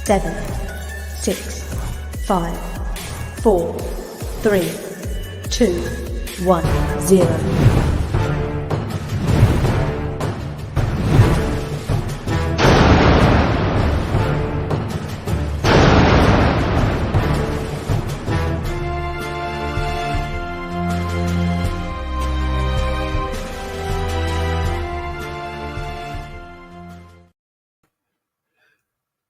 7, 6, 5, 4, 3, 2, 1, 0.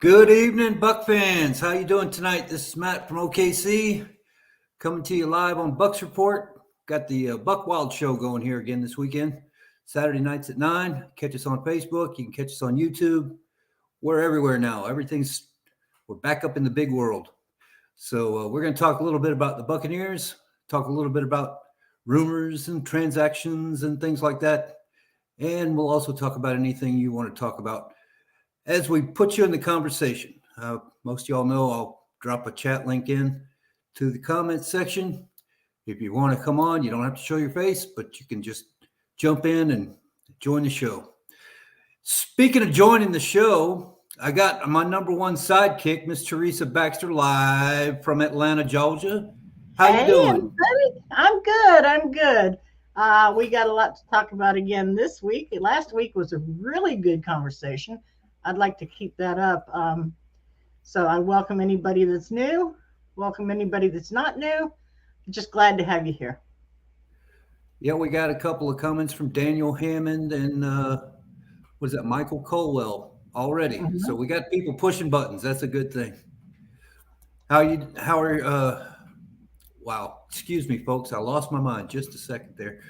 Good evening, Buck fans. How you doing tonight? This is Matt from OKC, coming to you live on Bucks Report. Got the Buck Wild Show going here again this weekend. Saturday nights at 9. Catch us on Facebook. You can catch us on YouTube. We're everywhere now. We're back up in the big world. So we're going to talk a little bit about the Buccaneers, talk a little bit about rumors and transactions and things like that. And we'll also talk about anything you want to talk about as we put you in the conversation. Most of y'all know I'll drop a chat link in to the comments section. If you want to come on, you don't have to show your face, but you can just jump in and join the show. Speaking of joining the show, I got my number one sidekick, Miss Teresa Baxter, live from Atlanta, Georgia. How you doing? Everybody. I'm good. We got a lot to talk about again this week. Last week was a really good conversation. I'd like to keep that up. So I welcome anybody that's new, welcome anybody that's not new. Just glad to have you here. Yeah, we got a couple of comments from Daniel Hammond and Michael Colwell already. Mm-hmm. So we got people pushing buttons. That's a good thing. Wow. Excuse me, folks. I lost my mind just a second there.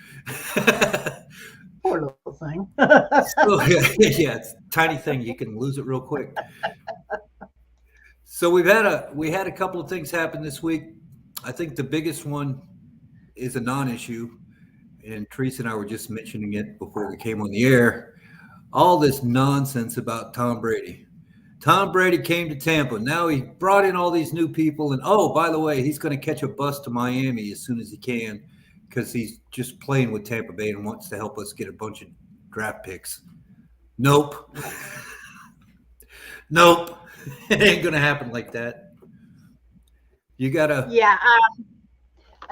Poor little thing. Yeah, it's a tiny thing. You can lose it real quick. So we had a couple of things happen this week. I think the biggest one is a non-issue, and Teresa and I were just mentioning it before we came on the air. All this nonsense about Tom Brady. Tom Brady came to Tampa. Now he brought in all these new people, and oh, by the way, he's going to catch a bus to Miami as soon as he can, because he's just playing with Tampa Bay and wants to help us get a bunch of draft picks. Nope. Nope. It ain't going to happen like that. You got to. Yeah.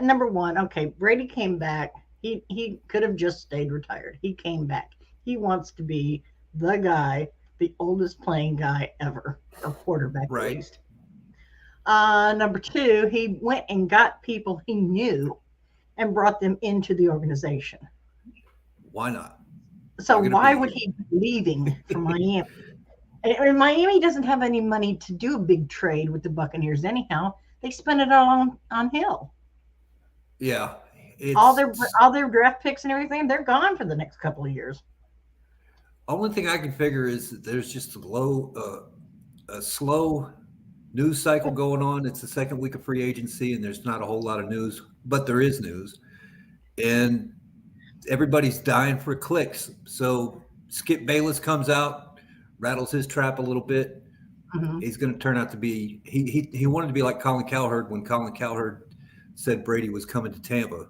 Number one, okay, Brady came back. He could have just stayed retired. He came back. He wants to be the guy, the oldest playing guy ever, or quarterback at least. Number two, he went and got people he knew and brought them into the organization. Why not? So why would he be leaving from Miami? And Miami doesn't have any money to do a big trade with the Buccaneers anyhow. They spend it all on Hill. Yeah. All their draft picks and everything, they're gone for the next couple of years. Only thing I can figure is that there's just a slow news cycle going on. It's the second week of free agency, and there's not a whole lot of news, but there is news. And everybody's dying for clicks. So Skip Bayless comes out, rattles his trap a little bit. Mm-hmm. He's going to turn out to be he wanted to be like Colin Cowherd when Colin Cowherd said Brady was coming to Tampa,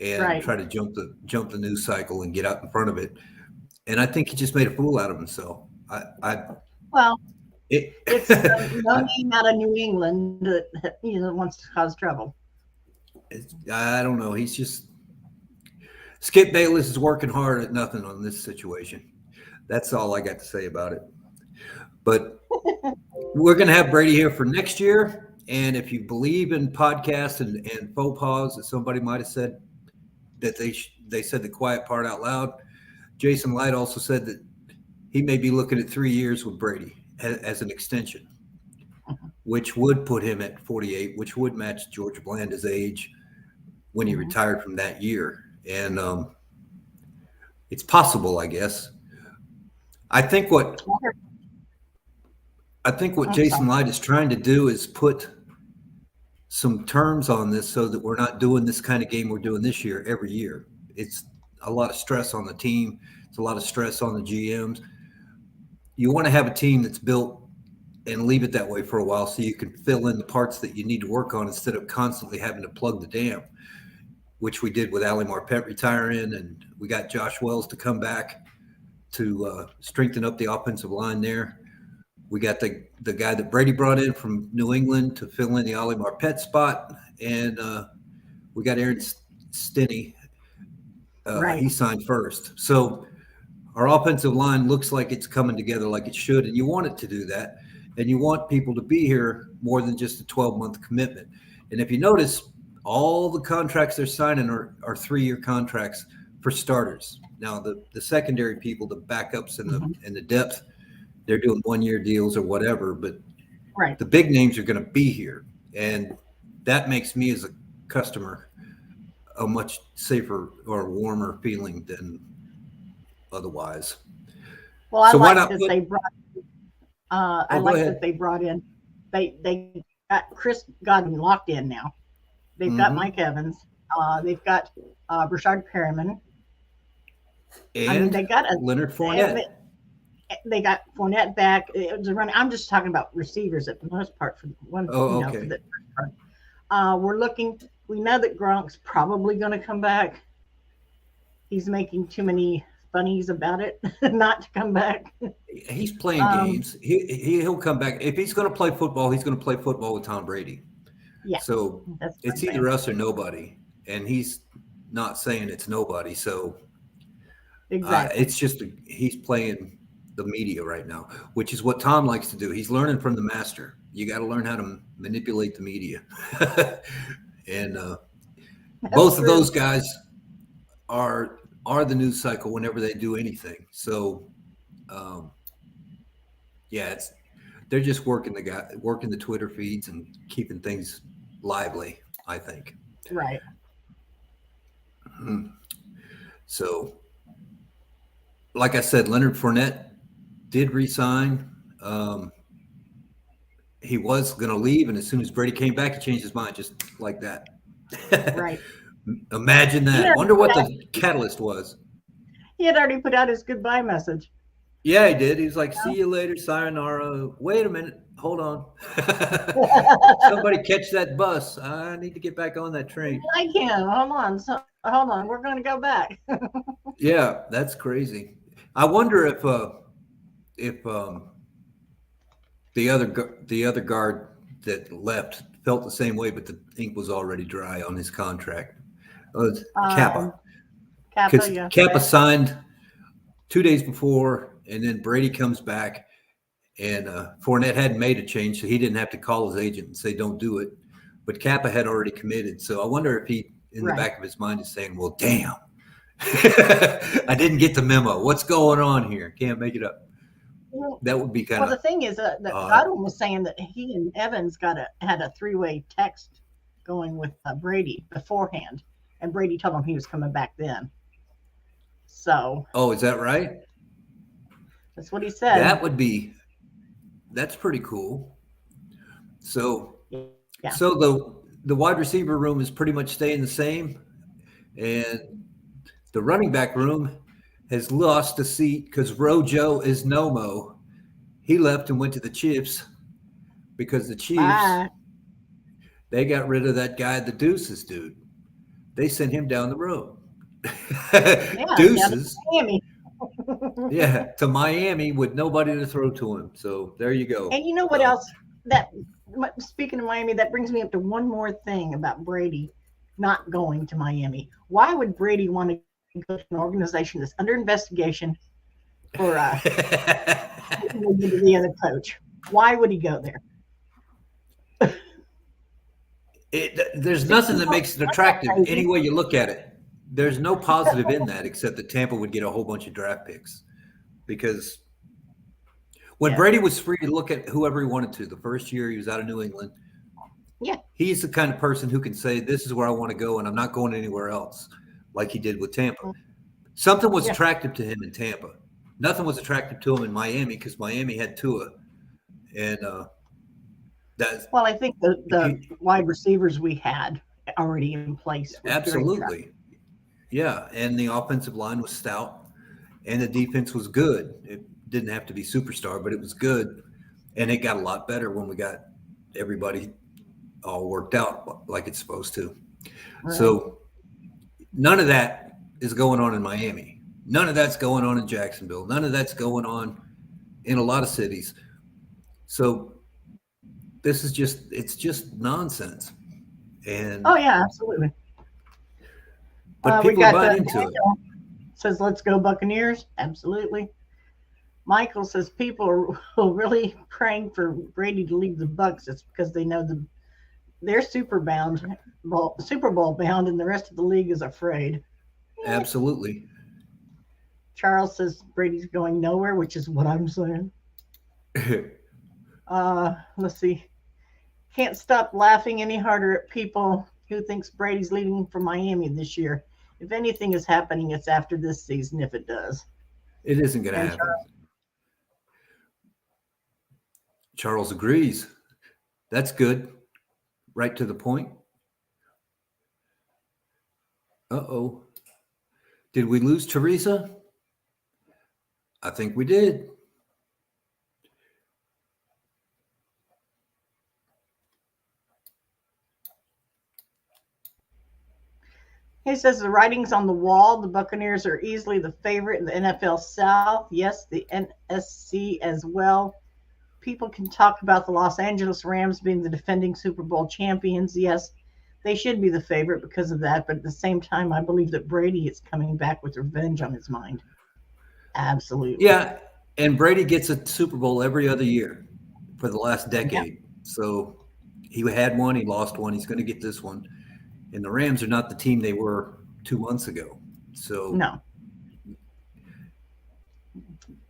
and try to jump the news cycle and get out in front of it. And I think he just made a fool out of himself. It's no name out of New England that wants to cause trouble. I don't know. He's just Skip Bayless is working hard at nothing on this situation. That's all I got to say about it. But we're going to have Brady here for next year. And if you believe in podcasts and faux pas that somebody might have said that they said the quiet part out loud, Jason Light also said that he may be looking at 3 years with Brady as an extension, which would put him at 48, which would match George Blanda's age when he retired from that year. And it's possible, I guess. I think what Jason Light is trying to do is put some terms on this so that we're not doing this kind of game we're doing this year every year. It's a lot of stress on the team. It's a lot of stress on the GMs. You want to have a team that's built and leave it that way for a while so you can fill in the parts that you need to work on instead of constantly having to plug the dam, which we did with Ali Marpet retiring, and we got Josh Wells to come back to strengthen up the offensive line there. We got the guy that Brady brought in from New England to fill in the Ollie Marpet spot, and we got Aaron Stinney. Right. He signed first. So our offensive line looks like it's coming together like it should, and you want it to do that. And you want people to be here more than just a 12-month commitment. And if you notice, all the contracts they're signing are 3-year contracts for starters. Now, the secondary people, the backups and the depth, they're doing 1-year deals or whatever. But Right. the big names are going to be here. And that makes me as a customer a much safer or warmer feeling than otherwise. Well, I So why like not that put- they brought. I go like ahead. that they brought in. They got Chris Godwin locked in now. They've got Mhm. Mike Evans. They've got Rashard Perriman. And they got Leonard Fournette. They got Fournette back. It was a run. I'm just talking about receivers at the most part for one. Oh, For okay. the first part. We're looking. We know that Gronk's probably going to come back. He's making too many funnies about it not to come back. He's playing games. He'll come back. If he's going to play football, he's going to play football with Tom Brady. Yeah. So That's what it's I'm either saying. us or nobody. And he's not saying it's nobody. So Exactly. it's just he's playing the media right now, which is what Tom likes to do. He's learning from the master. You got to learn how to manipulate the media. And both of true. those guys are the news cycle whenever they do anything. So they're just working the Twitter feeds and keeping things lively, I think. Right. So, like I said, Leonard Fournette did resign. He was going to leave, and as soon as Brady came back, he changed his mind just like that. Right. Imagine that. Yeah. Wonder what the catalyst was. He had already put out his goodbye message. Yeah, he did. He was like, "See you later, sayonara." Wait a minute. Hold on. Somebody catch that bus. I need to get back on that train. I can. Hold on. Hold on. We're going to go back. Yeah, that's crazy. I wonder if the other guard that left felt the same way, but the ink was already dry on his contract. Kappa. Because yeah. Kappa signed 2 days before, and then Brady comes back, and Fournette hadn't made a change, so he didn't have to call his agent and say, "Don't do it." But Kappa had already committed, so I wonder if he, in the back of his mind, is saying, "Well, damn, I didn't get the memo. What's going on here? Can't make it up." That would be kind of. Well, the thing is that Godwin was saying that he and Evans had a 3-way text going with Brady beforehand, and Brady told him he was coming back then. So. Oh, is that right? That's what he said. That's pretty cool. So, yeah. So the wide receiver room is pretty much staying the same, and the running back room has lost a seat because RoJo is NoMo. He left and went to the Chiefs because the Chiefs, they got rid of that guy, the Deuces dude. They sent him down the road. Deuces. Yeah, to Miami with nobody to throw to him. So there you go. And you know what else? Speaking of Miami, that brings me up to one more thing about Brady not going to Miami. Why would Brady want to go to an organization that's under investigation for the other coach? Why would he go there? There's nothing that makes it attractive any way you look at it. There's no positive in that except that Tampa would get a whole bunch of draft picks. Because when Brady was free to look at whoever he wanted to, the first year he was out of New England, he's the kind of person who can say, "This is where I want to go, and I'm not going anywhere else," like he did with Tampa. Something was attractive to him in Tampa. Nothing was attractive to him in Miami because Miami had Tua. And I think the wide receivers we had already in place. Absolutely. Yeah, and the offensive line was stout, and the defense was good. It didn't have to be superstar, but it was good, and it got a lot better when we got everybody all worked out like it's supposed to. Right. So none of that is going on in Miami. None of that's going on in Jacksonville. None of that's going on in a lot of cities. So this is it's just nonsense. And Oh yeah, absolutely. but We people are got buying into it. Daniel says, "Let's go Buccaneers." Absolutely. Michael says people are really praying for Brady to leave the Bucks. It's because they know they're Super Bowl bound, and the rest of the league is afraid. Absolutely. Charles says Brady's going nowhere, which is what I'm saying. Let's see. Can't stop laughing any harder at people who thinks Brady's leaving for Miami this year. If anything is happening, it's after this season, if it does. It isn't going to And happen. Charles agrees. That's good. Right to the point. Uh-oh. Did we lose Teresa? I think we did. He says the writing's on the wall. The Buccaneers are easily the favorite in the NFL South. Yes, the NSC as well. People can talk about the Los Angeles Rams being the defending Super Bowl champions. Yes, they should be the favorite because of that. But at the same time, I believe that Brady is coming back with revenge on his mind. Absolutely. Yeah, and Brady gets a Super Bowl every other year for the last decade. Yeah. So he had one, he lost one, he's going to get this one. And the Rams are not the team they were 2 months ago. So no.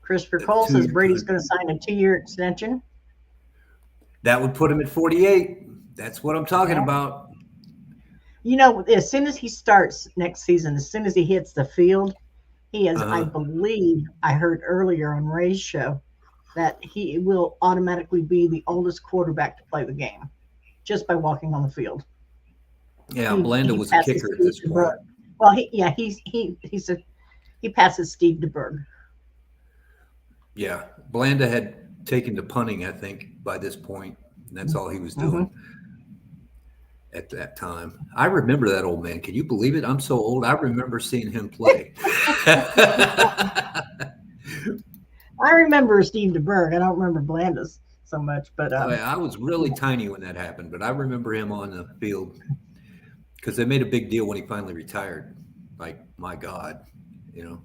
Christopher Cole says Brady's going to sign a 2-year extension. That would put him at 48. That's what I'm talking about. You know, as soon as he starts next season, as soon as he hits the field, he is, I believe, I heard earlier on Ray's show, that he will automatically be the oldest quarterback to play the game just by walking on the field. Yeah, Blanda was a kicker at this point. Well, he passes Steve DeBerg. Yeah, Blanda had taken to punting, I think, by this point. And that's all he was doing at that time. I remember that old man. Can you believe it? I'm so old. I remember seeing him play. I remember Steve DeBerg. I don't remember Blanda's so much, but I was really tiny when that happened. But I remember him on the field because they made a big deal when he finally retired. Like, my God, you know.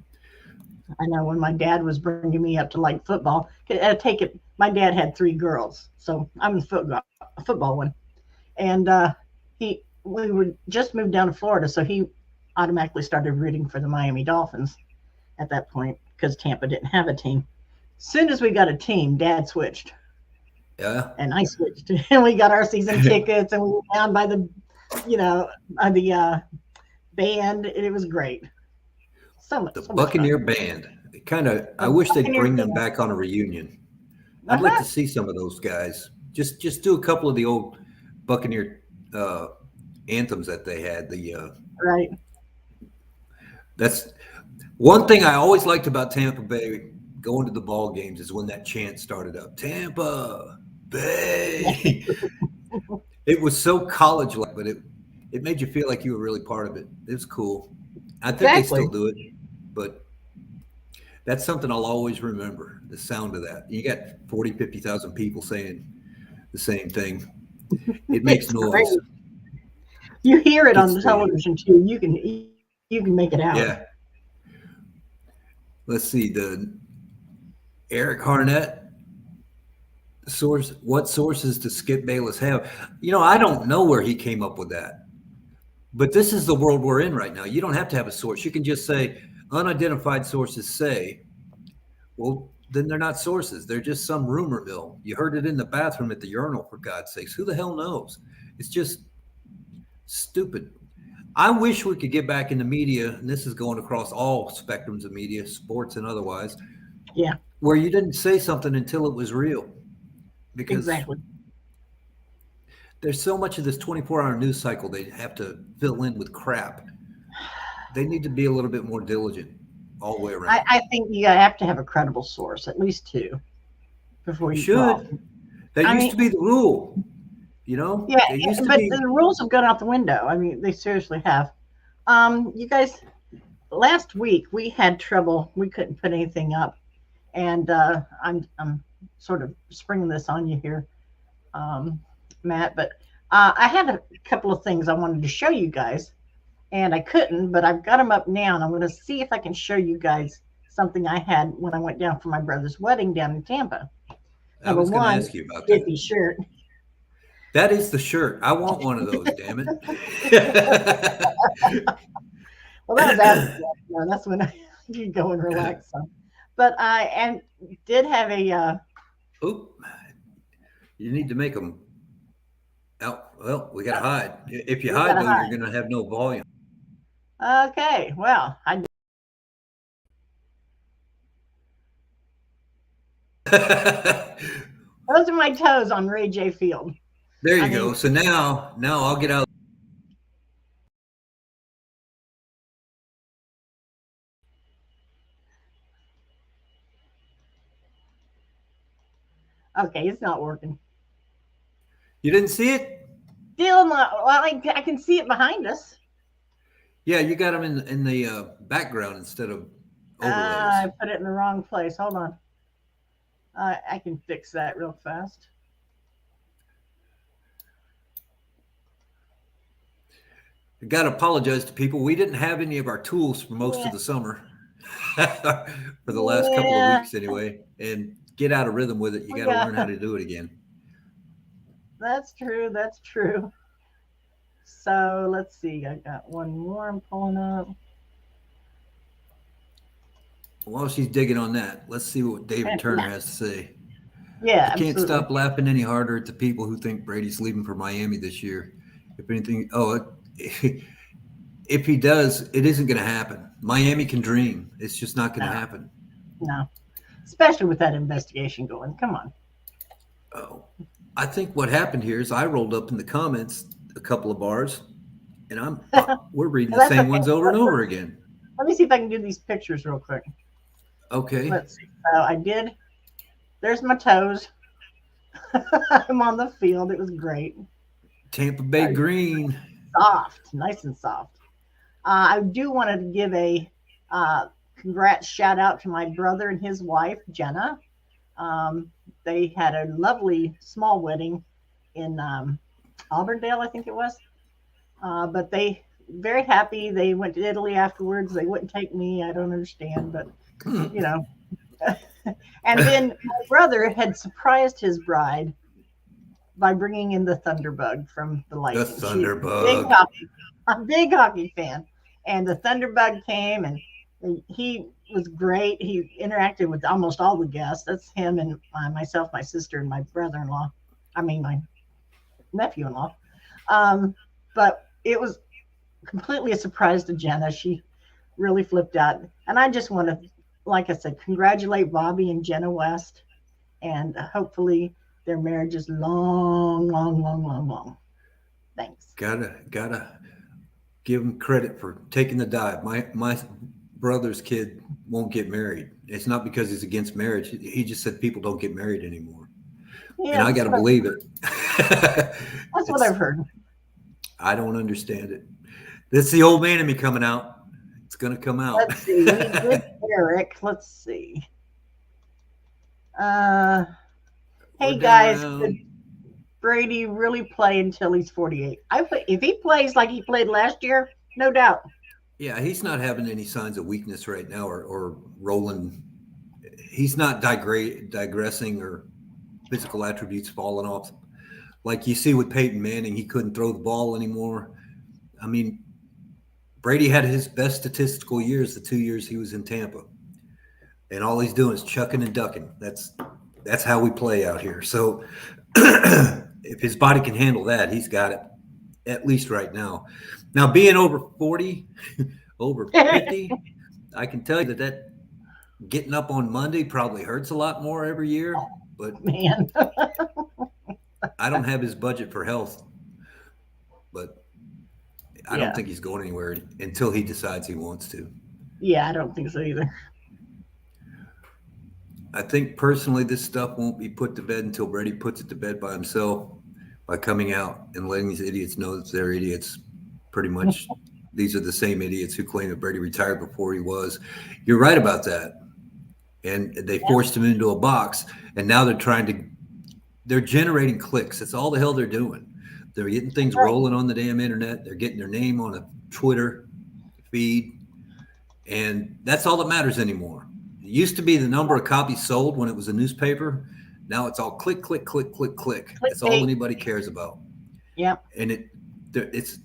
I know when my dad was bringing me up to like football, my dad had 3 girls, so I'm the football one. And we were just moved down to Florida, so he automatically started rooting for the Miami Dolphins at that point because Tampa didn't have a team. As soon as we got a team, Dad switched. Yeah. And I switched. And we got our season tickets, and we were down by the band, and it was great. The Buccaneer band. I wish they'd bring them back on a reunion. I'd like to see some of those guys. Just do a couple of the old Buccaneer anthems that they had. Right. That's one thing I always liked about Tampa Bay going to the ball games is when that chant started up. Tampa Bay. It was so college-like, but it made you feel like you were really part of it. It was cool. I think they still do it, but that's something I'll always remember, the sound of that. You got 40, 50,000 people saying the same thing. It makes noise. Great. You hear it on the television too. You can make it out. Yeah. Let's see, the Eric Harnett source. What sources does Skip Bayless have? I don't know where he came up with that. But this is the world we're in right now. You don't have to have a source. You can just say unidentified sources say. Well, then they're not sources. They're just some rumor mill. You heard it in the bathroom at the urinal, for God's sakes. Who the hell knows? It's just stupid. I wish we could get back in the media, and this is going across all spectrums of media, sports and otherwise. Yeah. Where you didn't say something until it was real. Because exactly. There's so much of this 24-hour news cycle they have to fill in with crap. They need to be a little bit more diligent all the way around. I think you have to have a credible source, at least 2, before you should. That used to be the rule. Yeah, but the rules have gone out the window. I mean, they seriously have. You guys, last week we had trouble. We couldn't put anything up, and I'm sort of spring this on you here, Matt. But I had a couple of things I wanted to show you guys, and I couldn't, but I've got them up now, and I'm going to see if I can show you guys something I had when I went down for my brother's wedding down in Tampa. I Number was going to one, ask you about that. Skippy shirt. That is the shirt. I want one of those, damn it. Well, that was after that. No, that's when I could go and relax some. But I and did have a Oop. You need to make them out. Well, we got to hide. If you hide, gotta though, hide. you're going to have no volume. okay. Well, those are my toes on Ray J Field. There you I go. mean- So now I'll get out. Okay, it's not working. You didn't see it? Still not. Well, I can see it behind us. Yeah, you got them in the background instead of overlays. I put it in the wrong place. Hold on. I can fix that real fast. I got to apologize to people. We didn't have any of our tools for most of the summer, for the last couple of weeks anyway. And get out of rhythm with it. You got to learn how to do it again. That's true. That's true. So let's see. I got one more I'm pulling up. While she's digging on that, let's see what David Turner has to say. Yeah, I can't absolutely. stop laughing any harder at the people who think Brady's leaving for Miami this year. If anything, if he does, it isn't going to happen. Miami can dream. It's just not going to happen. No, especially with that investigation going. Come on. Oh, I think what happened here is I rolled up in the comments a couple of bars, and we're reading the same ones over and over again. Let me see if I can do these pictures real quick. Okay. Let's see. So I did. There's my toes. I'm on the field. It was great. Tampa Bay green. Soft, nice and soft. I do want to give a congrats shout out to my brother and his wife, Jenna. They had a lovely small wedding in Auburndale, I think it was. But they very happy. They went to Italy afterwards. They wouldn't take me. I don't understand, but you know. And then my brother had surprised his bride by bringing in the Thunderbug from the Lightning. The Thunderbug. A big hockey fan. And the Thunderbug came, and he was great. He interacted with almost all the guests. That's him and myself, my sister, and my brother-in-law. I mean, my nephew-in-law. But it was completely a surprise to Jenna. She really flipped out. And I just want to, like I said, congratulate Bobby and Jenna West. And hopefully their marriage is long, long, long, long, long. Thanks. Gotta give him credit for taking the dive. My brother's kid won't get married. It's not because he's against marriage. He just said people don't get married anymore. Yeah, and I got to believe it. That's what I've heard. I don't understand it. That's the old man in me coming out. It's going to come out. Let's see. We did Eric. Let's see. Hey, guys. Could Brady really play until he's 48? If he plays like he played last year, no doubt. Yeah, he's not having any signs of weakness right now or rolling. He's not digressing or physical attributes falling off. Like you see with Peyton Manning, he couldn't throw the ball anymore. I mean, Brady had his best statistical years the 2 years he was in Tampa. And all he's doing is chucking and ducking. That's how we play out here. So if his body can handle that, he's got it, at least right now. Now, being over 40, over 50, I can tell you that getting up on Monday probably hurts a lot more every year. But man, I don't have his budget for health. But I don't think he's going anywhere until he decides he wants to. Yeah, I don't think so either. I think personally this stuff won't be put to bed until Brady puts it to bed by himself by coming out and letting these idiots know that they're idiots. Pretty much these are the same idiots who claim that Brady retired before he was. You're right about that. and they forced him into a box, and now they're generating clicks. That's all the hell they're doing. They're getting things rolling on the damn internet. They're getting their name on a Twitter feed, and that's all that matters anymore. It used to be the number of copies sold when it was a newspaper. Now it's all click, click, click, click, click. That's all anybody cares about. Yeah. And it's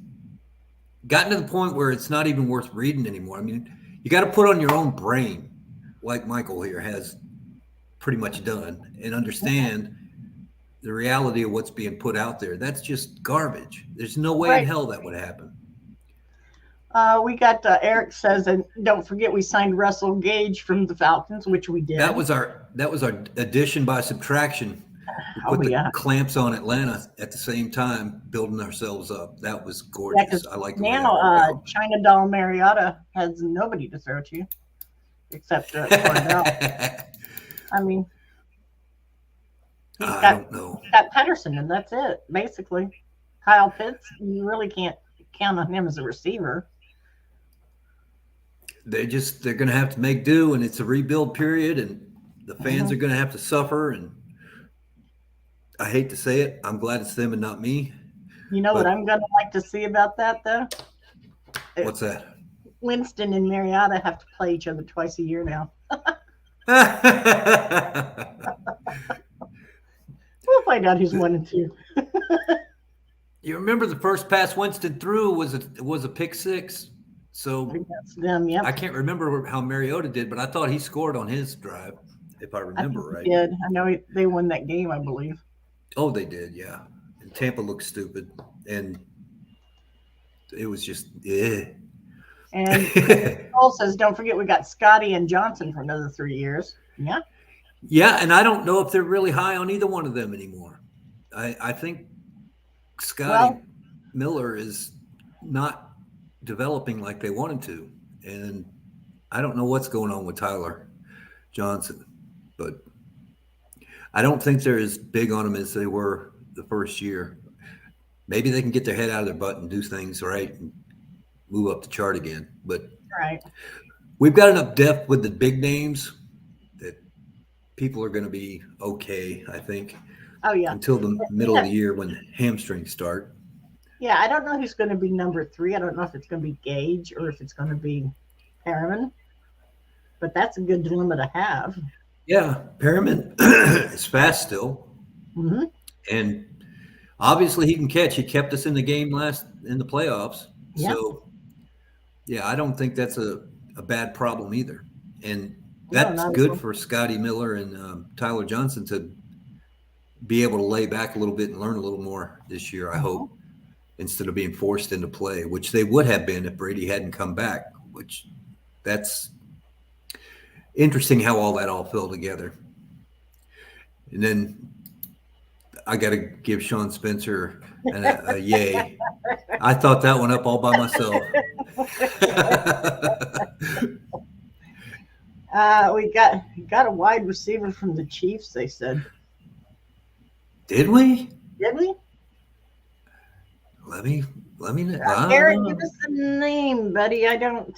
gotten to the point where it's not even worth reading anymore. I mean, you got to put on your own brain, like Michael here has pretty much done, and understand the reality of what's being put out there. That's just garbage. There's no way in hell that would happen. We got Eric says, and don't forget we signed Russell Gage from the Falcons, which we did. That was our addition by subtraction. We put the clamps on Atlanta at the same time, building ourselves up. That was gorgeous. I like the now China Doll Mariota has nobody to throw to except Cordell. I mean, I don't know. He's got Pedersen, and that's it, basically. Kyle Pitts, you really can't count on him as a receiver. They're going to have to make do, and it's a rebuild period, and the fans are going to have to suffer. And I hate to say it, I'm glad it's them and not me. You know what I'm going to like to see about that, though? What's that? Winston and Mariota have to play each other twice a year now. We'll find out who's 1 and 2. You remember the first pass Winston threw was a pick six. So that's them, yep. I can't remember how Mariota did, but I thought he scored on his drive, if I remember right. He did. I know they won that game, I believe. Oh, they did, yeah. And Tampa looked stupid, and it was just, And Paul says, don't forget we got Scotty and Johnson for another 3 years. Yeah. Yeah, and I don't know if they're really high on either one of them anymore. I think Scotty Miller is not developing like they wanted to, and I don't know what's going on with Tyler Johnson, but I don't think they're as big on him as they were the first year. Maybe they can get their head out of their butt and do things right and move up the chart again, but we've got enough depth with the big names that people are going to be okay, I think. Oh, yeah. Until the middle of the year when hamstrings start. Yeah, I don't know who's going to be number 3. I don't know if it's going to be Gage or if it's going to be Perriman. But that's a good dilemma to have. Yeah, Perriman is fast still. Mm-hmm. And obviously he can catch. He kept us in the game in the playoffs. Yeah. So, yeah, I don't think that's a bad problem either. And that's good for Scotty Miller and Tyler Johnson to be able to lay back a little bit and learn a little more this year, I hope, instead of being forced into play, which they would have been if Brady hadn't come back, which that's interesting how all that all fell together. And then I got to give Sean Spencer a yay. I thought that one up all by myself. We got a wide receiver from the Chiefs, they said. Did we? Did we? Let me know. Eric, give us the name, buddy. I don't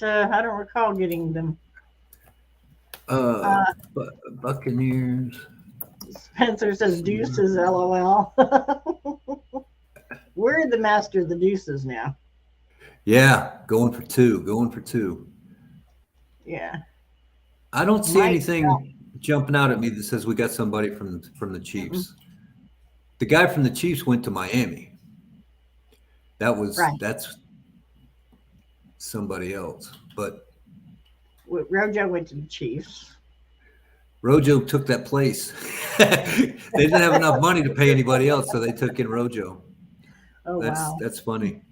recall getting them. Buccaneers. Spencer says deuces, LOL. We're the master of the deuces now. Yeah, going for two. Yeah. I don't see anything jumping out at me that says we got somebody from the Chiefs. Mm-hmm. The guy from the Chiefs went to Miami. That's somebody else. But RoJo went to the Chiefs. RoJo took that place. They didn't have enough money to pay anybody else, so they took in RoJo. Oh, wow. That's funny.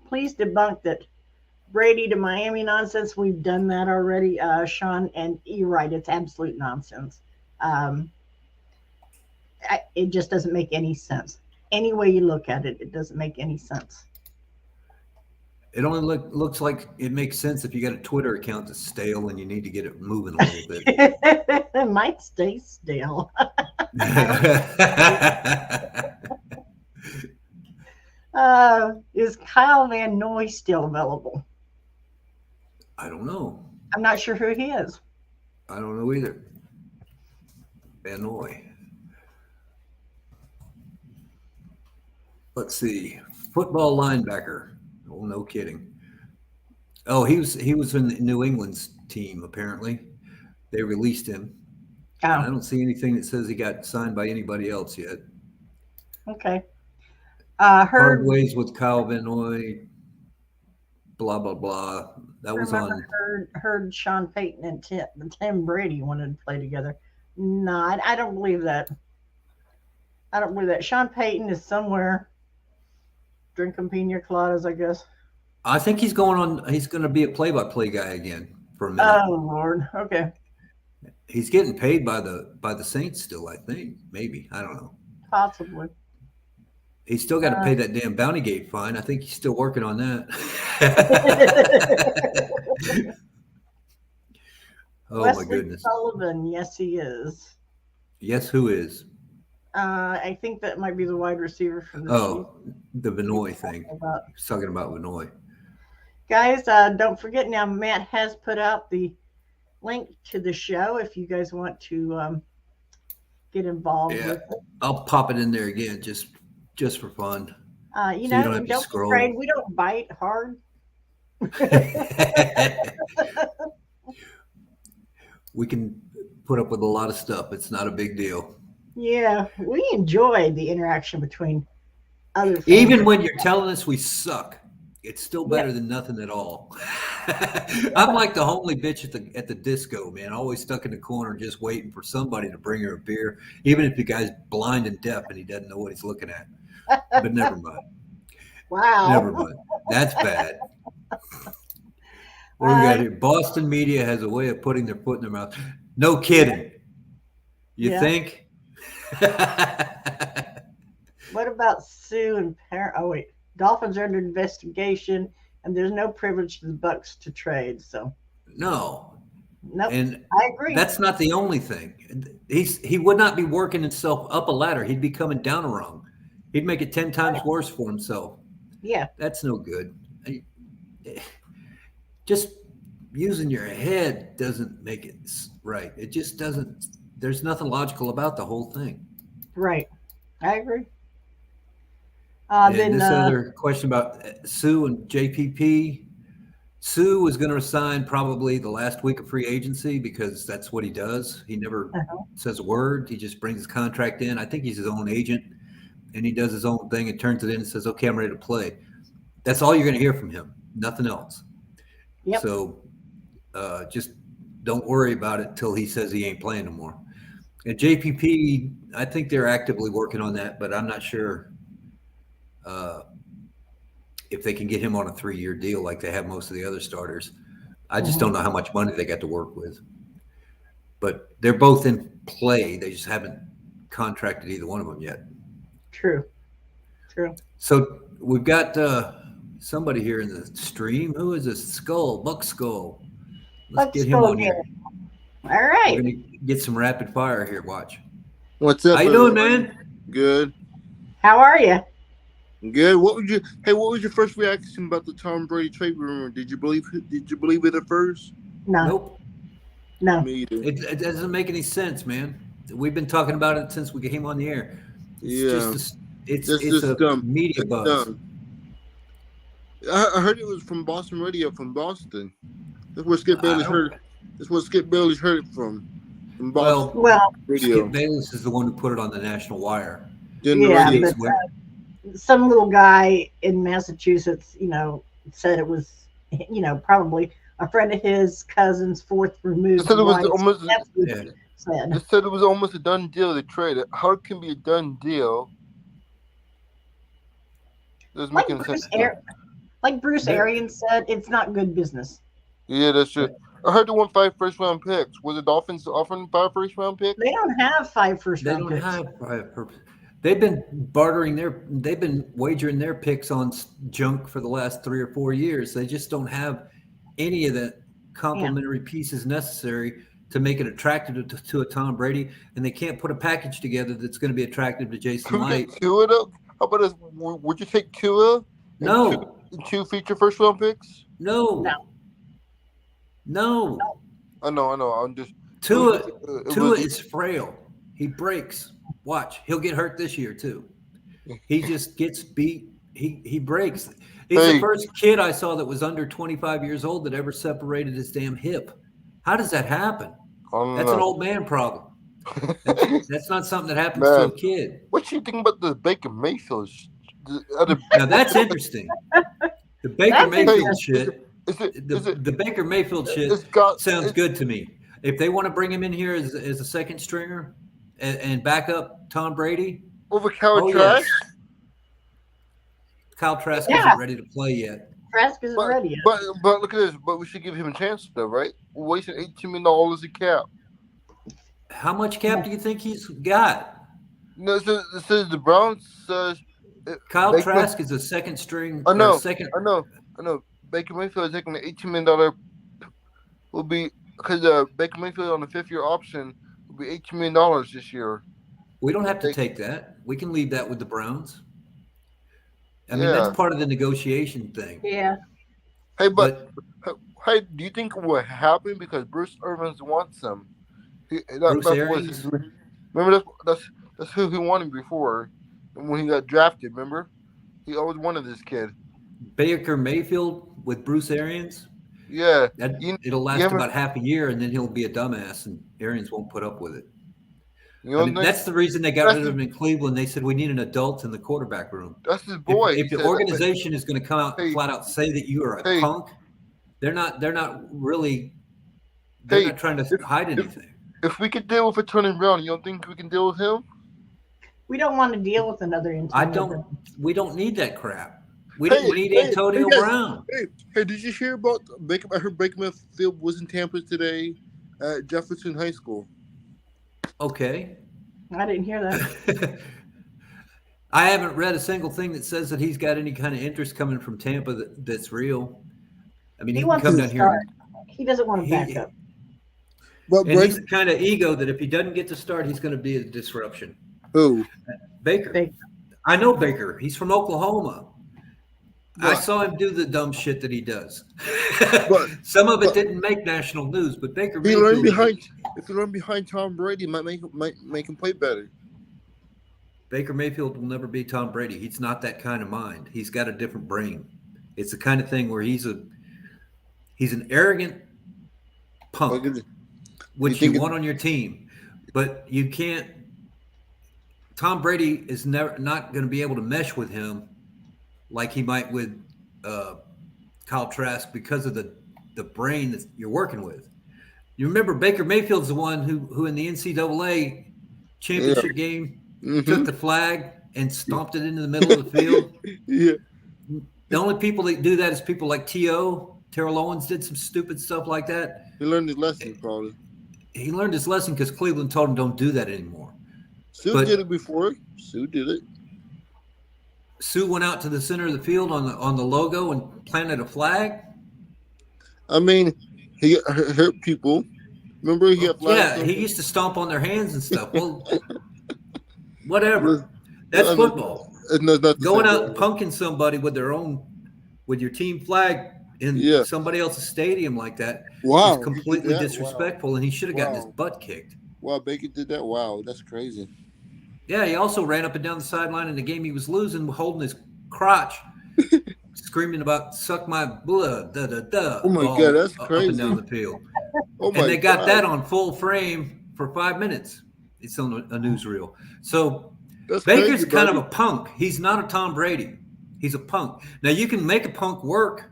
Please debunk that Brady to Miami nonsense. We've done that already, Sean, and you're right. It's absolute nonsense. It just doesn't make any sense. Any way you look at it, it doesn't make any sense. It only looks like it makes sense if you got a Twitter account that's stale and you need to get it moving a little bit. It might stay stale. Is Kyle Van Noy still available? I don't know. I'm not sure who he is. I don't know either. Benoit. Let's see. Football linebacker. Oh, no kidding. Oh, he was in New England's team, apparently. They released him. And I Oh, don't see anything that says he got signed by anybody else yet. okay. Hard Heard Ways with Kyle Benoit. Blah, blah, blah. That was on. heard Sean Payton and Tim Brady wanted to play together. No, I don't believe that. I don't believe that. Sean Payton is somewhere drinking pina coladas, I guess. I think he's going to be a play-by-play guy again for a minute. Oh Lord. Okay. He's getting paid by the Saints still, I think. Maybe. I don't know. Possibly. He's still got to pay that damn bounty gate fine. I think he's still working on that. Oh, Wesley my goodness. Sullivan, yes, he is. Yes, who is? I think that might be the wide receiver from the Oh, the Benoit thing. About. He's talking about Benoit. Guys, don't forget now, Matt has put out the link to the show if you guys want to get involved with it. I'll pop it in there again just for fun. You So know, you don't have to don't be scroll. afraid. We don't bite hard. We can put up with a lot of stuff. It's not a big deal. Yeah, we enjoy the interaction between other fans. Even when you're telling us we suck, it's still better than nothing at all. I'm like the homely bitch at the disco, man. Always stuck in the corner just waiting for somebody to bring her a beer, even if the guy's blind and deaf and he doesn't know what he's looking at. But never mind. Wow. Never mind. That's bad. What do we got here? Boston media has a way of putting their foot in their mouth. No kidding. You think? What about Sue and Oh wait, Dolphins are under investigation, and there's no privilege to the Bucs to trade. So No. nope. And I agree. that's not the only thing. He would not be working himself up a ladder. He'd be coming down a rung. He'd make it 10 times worse for himself. Yeah. That's no good. Just using your head doesn't make it right. It just doesn't. There's nothing logical about the whole thing. Right. I agree. And this other question about Sue and JPP. Sue was going to resign probably the last week of free agency because that's what he does. He never says a word. He just brings his contract in. I think he's his own agent, and he does his own thing and turns it in and says, okay, I'm ready to play. That's all you're going to hear from him. Nothing else. Yep. So just don't worry about it till he says he ain't playing no more. And JPP, I think they're actively working on that, but I'm not sure if they can get him on a 3-year deal like they have most of the other starters. I just don't know how much money they got to work with. But they're both in play. They just haven't contracted either one of them yet. True. So we've got somebody here in the stream. Who is this? Buck Skull. Let's get him on here. All right. We're going to get some rapid fire here. Watch. What's up? How you doing, man? Good. How are you? Good. What was your first reaction about the Tom Brady trade rumor? Did you believe it at first? No. Nope. No. Me either. It doesn't make any sense, man. We've been talking about it since we came on the air. It's a dumb. media It's buzz. dumb. I heard it was from Boston Radio from Boston. That's where Skip Bayless heard. That's where Skip Bayless heard it from Boston Well, Radio. Skip Bayless is the one who put it on the national wire. yeah, radio. but some little guy in Massachusetts, said it was, probably a friend of his cousin's fourth removed. They said it was wife. almost. That's what Yeah. it said. They said it was almost a done deal to trade it. How it can be a done deal? Doesn't make any sense. Like Bruce Arians said, it's not good business. Yeah, that's true. I heard they want 5 first-round picks. Was the Dolphins offering 5 first-round picks? They don't have 5 first They round don't picks. have private purpose. They've been they've been wagering their picks on junk for the last 3 or 4 years. They just don't have any of the complementary pieces necessary to make it attractive to a Tom Brady, and they can't put a package together that's going to be attractive to Jason Light. Tua, though? How about this? Would you take Tua? No. Two future first-round picks? No. No. I know. I'm just Tua it was- is frail. He breaks. Watch. He'll get hurt this year too. He just gets beat. He breaks. He's the Hey. first kid I saw that was under 25 years old that ever separated his damn hip. How does that happen? I don't That's an know. old man problem. That's not something that happens Man. to a kid. What you think about the Baker Mayfield? Now that's interesting. The Baker That's Mayfield interesting. shit. The Baker Mayfield shit sounds good to me. If they want to bring him in here as a second stringer and back up Tom Brady, over Kyle oh, Trask? yes. Kyle Trask Yeah. isn't ready to play yet. Trask isn't But, ready yet. but look at this. But we should give him a chance, though, right? We're wasting $18 million a cap. How much cap do you think he's got? No, it says the Browns. Kyle Baker- Trask is a second string. I know. Or second. I know. Baker Mayfield is taking the $18 million. Will be because Baker Mayfield on the 5th-year option will be $18 million this year. We don't have to take that. We can leave that with the Browns. I mean, Yeah. that's part of the negotiation thing. Yeah. Hey, but hey, do you think it will happen because Bruce Irvins wants him? Bruce Arians? Remember that's who he wanted before, when he got drafted. Remember, he always wanted this kid. Baker Mayfield with Bruce Arians. Yeah, It'll last you ever- about half a year, and then he'll be a dumbass, and Arians won't put up with it. you know, I mean, that's the reason they got rid of him in Cleveland. They said we need an adult in the quarterback room. that's his boy. If the organization is going to come out and Hey. flat out say that you are a Hey. punk, they're not really. They're Hey, not trying to hide anything. If we could deal with Antonio Brown, you don't think we can deal with him? We don't want to deal with another Antonio. We don't need that crap. We Hey, need hey, Antonio hey, guys. Brown. Hey, did you hear about Baker? I heard Baker Mayfield was in Tampa today at Jefferson High School. Okay. I didn't hear that. I haven't read a single thing that says that he's got any kind of interest coming from Tampa that's real. I mean, he can wants come to down here. start. He doesn't want to back He- up. But And he's the kind of ego that if he doesn't get to start, he's going to be a disruption. who? Baker. Baker. I know Baker. He's from Oklahoma. I What? saw him do the dumb shit that he does. But- Some of it but- didn't make national news, but Baker If you learn Mayfield, behind Tom Brady, it might make him play better. Baker Mayfield will never be Tom Brady. He's not that kind of mind. He's got a different brain. It's the kind of thing where he's an arrogant punk, which you want on your team, but you can't. Tom Brady is not going to be able to mesh with him like he might with Kyle Trask because of the brain that you're working with. You remember Baker Mayfield's the one who in the NCAA championship game took the flag and stomped it into the middle of the field. Yeah. The only people that do that is people like T.O. Terrell Owens did some stupid stuff like that. He learned his lesson, probably. He learned his lesson because Cleveland told him don't do that anymore. Sue did it before. Sue did it. Sue went out to the center of the field on the logo and planted a flag. I mean, he hurt people. Remember, he had flags. Yeah, he used to stomp on their hands and stuff. Well, whatever. That's football. No, not Going out and punking somebody with your team flag in somebody else's stadium like that is completely disrespectful, and he should have gotten his butt kicked. Wow, Baker did that. Wow, that's crazy. Yeah, he also ran up and down the sideline in the game he was losing, holding his crotch, screaming about "suck my blood." Da da da. Oh my God, that's up crazy. and down the field. Oh my And they got God. that on full frame for 5 minutes. It's on a newsreel. So That's Baker's crazy, kind of buddy. a punk. He's not a Tom Brady. He's a punk. Now you can make a punk work,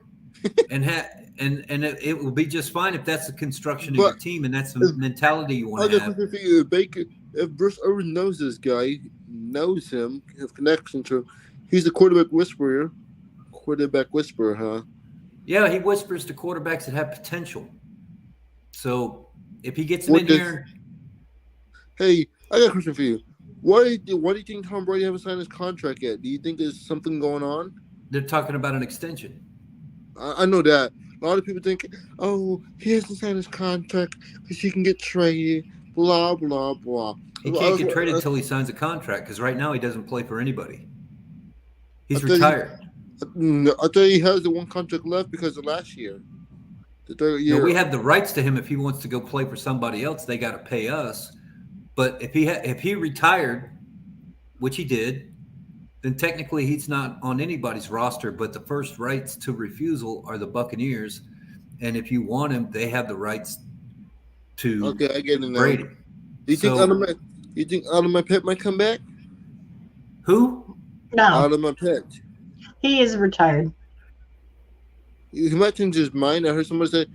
and it will be just fine if that's the construction of your team and that's the mentality you want to have. If Baker, if Bruce Irvin knows this guy, knows him, has connection to him, he's the quarterback whisperer. Quarterback whisperer, huh? Yeah, he whispers to quarterbacks that have potential. So if he gets him in here, Hey, I got a question for you. Why do you think Tom Brady haven't signed his contract yet? Do you think there's something going on? they're talking about an extension. I know that. A lot of people think, oh, he hasn't signed his contract because he can get traded, blah, blah, blah. He can't get traded until he signs a contract because right now he doesn't play for anybody. He's retired. I thought he has the one contract left because of last year. The third You know, year. we have the rights to him if he wants to go play for somebody else. They got to pay us. But if he retired, which he did, then technically he's not on anybody's roster. But the first rights to refusal are the Buccaneers, and if you want him, they have the rights to Okay, I get it now. Brady. You think Out of My Pet might come back? Who? No, Out of My Pet. he is retired. He might change his mind. I heard someone say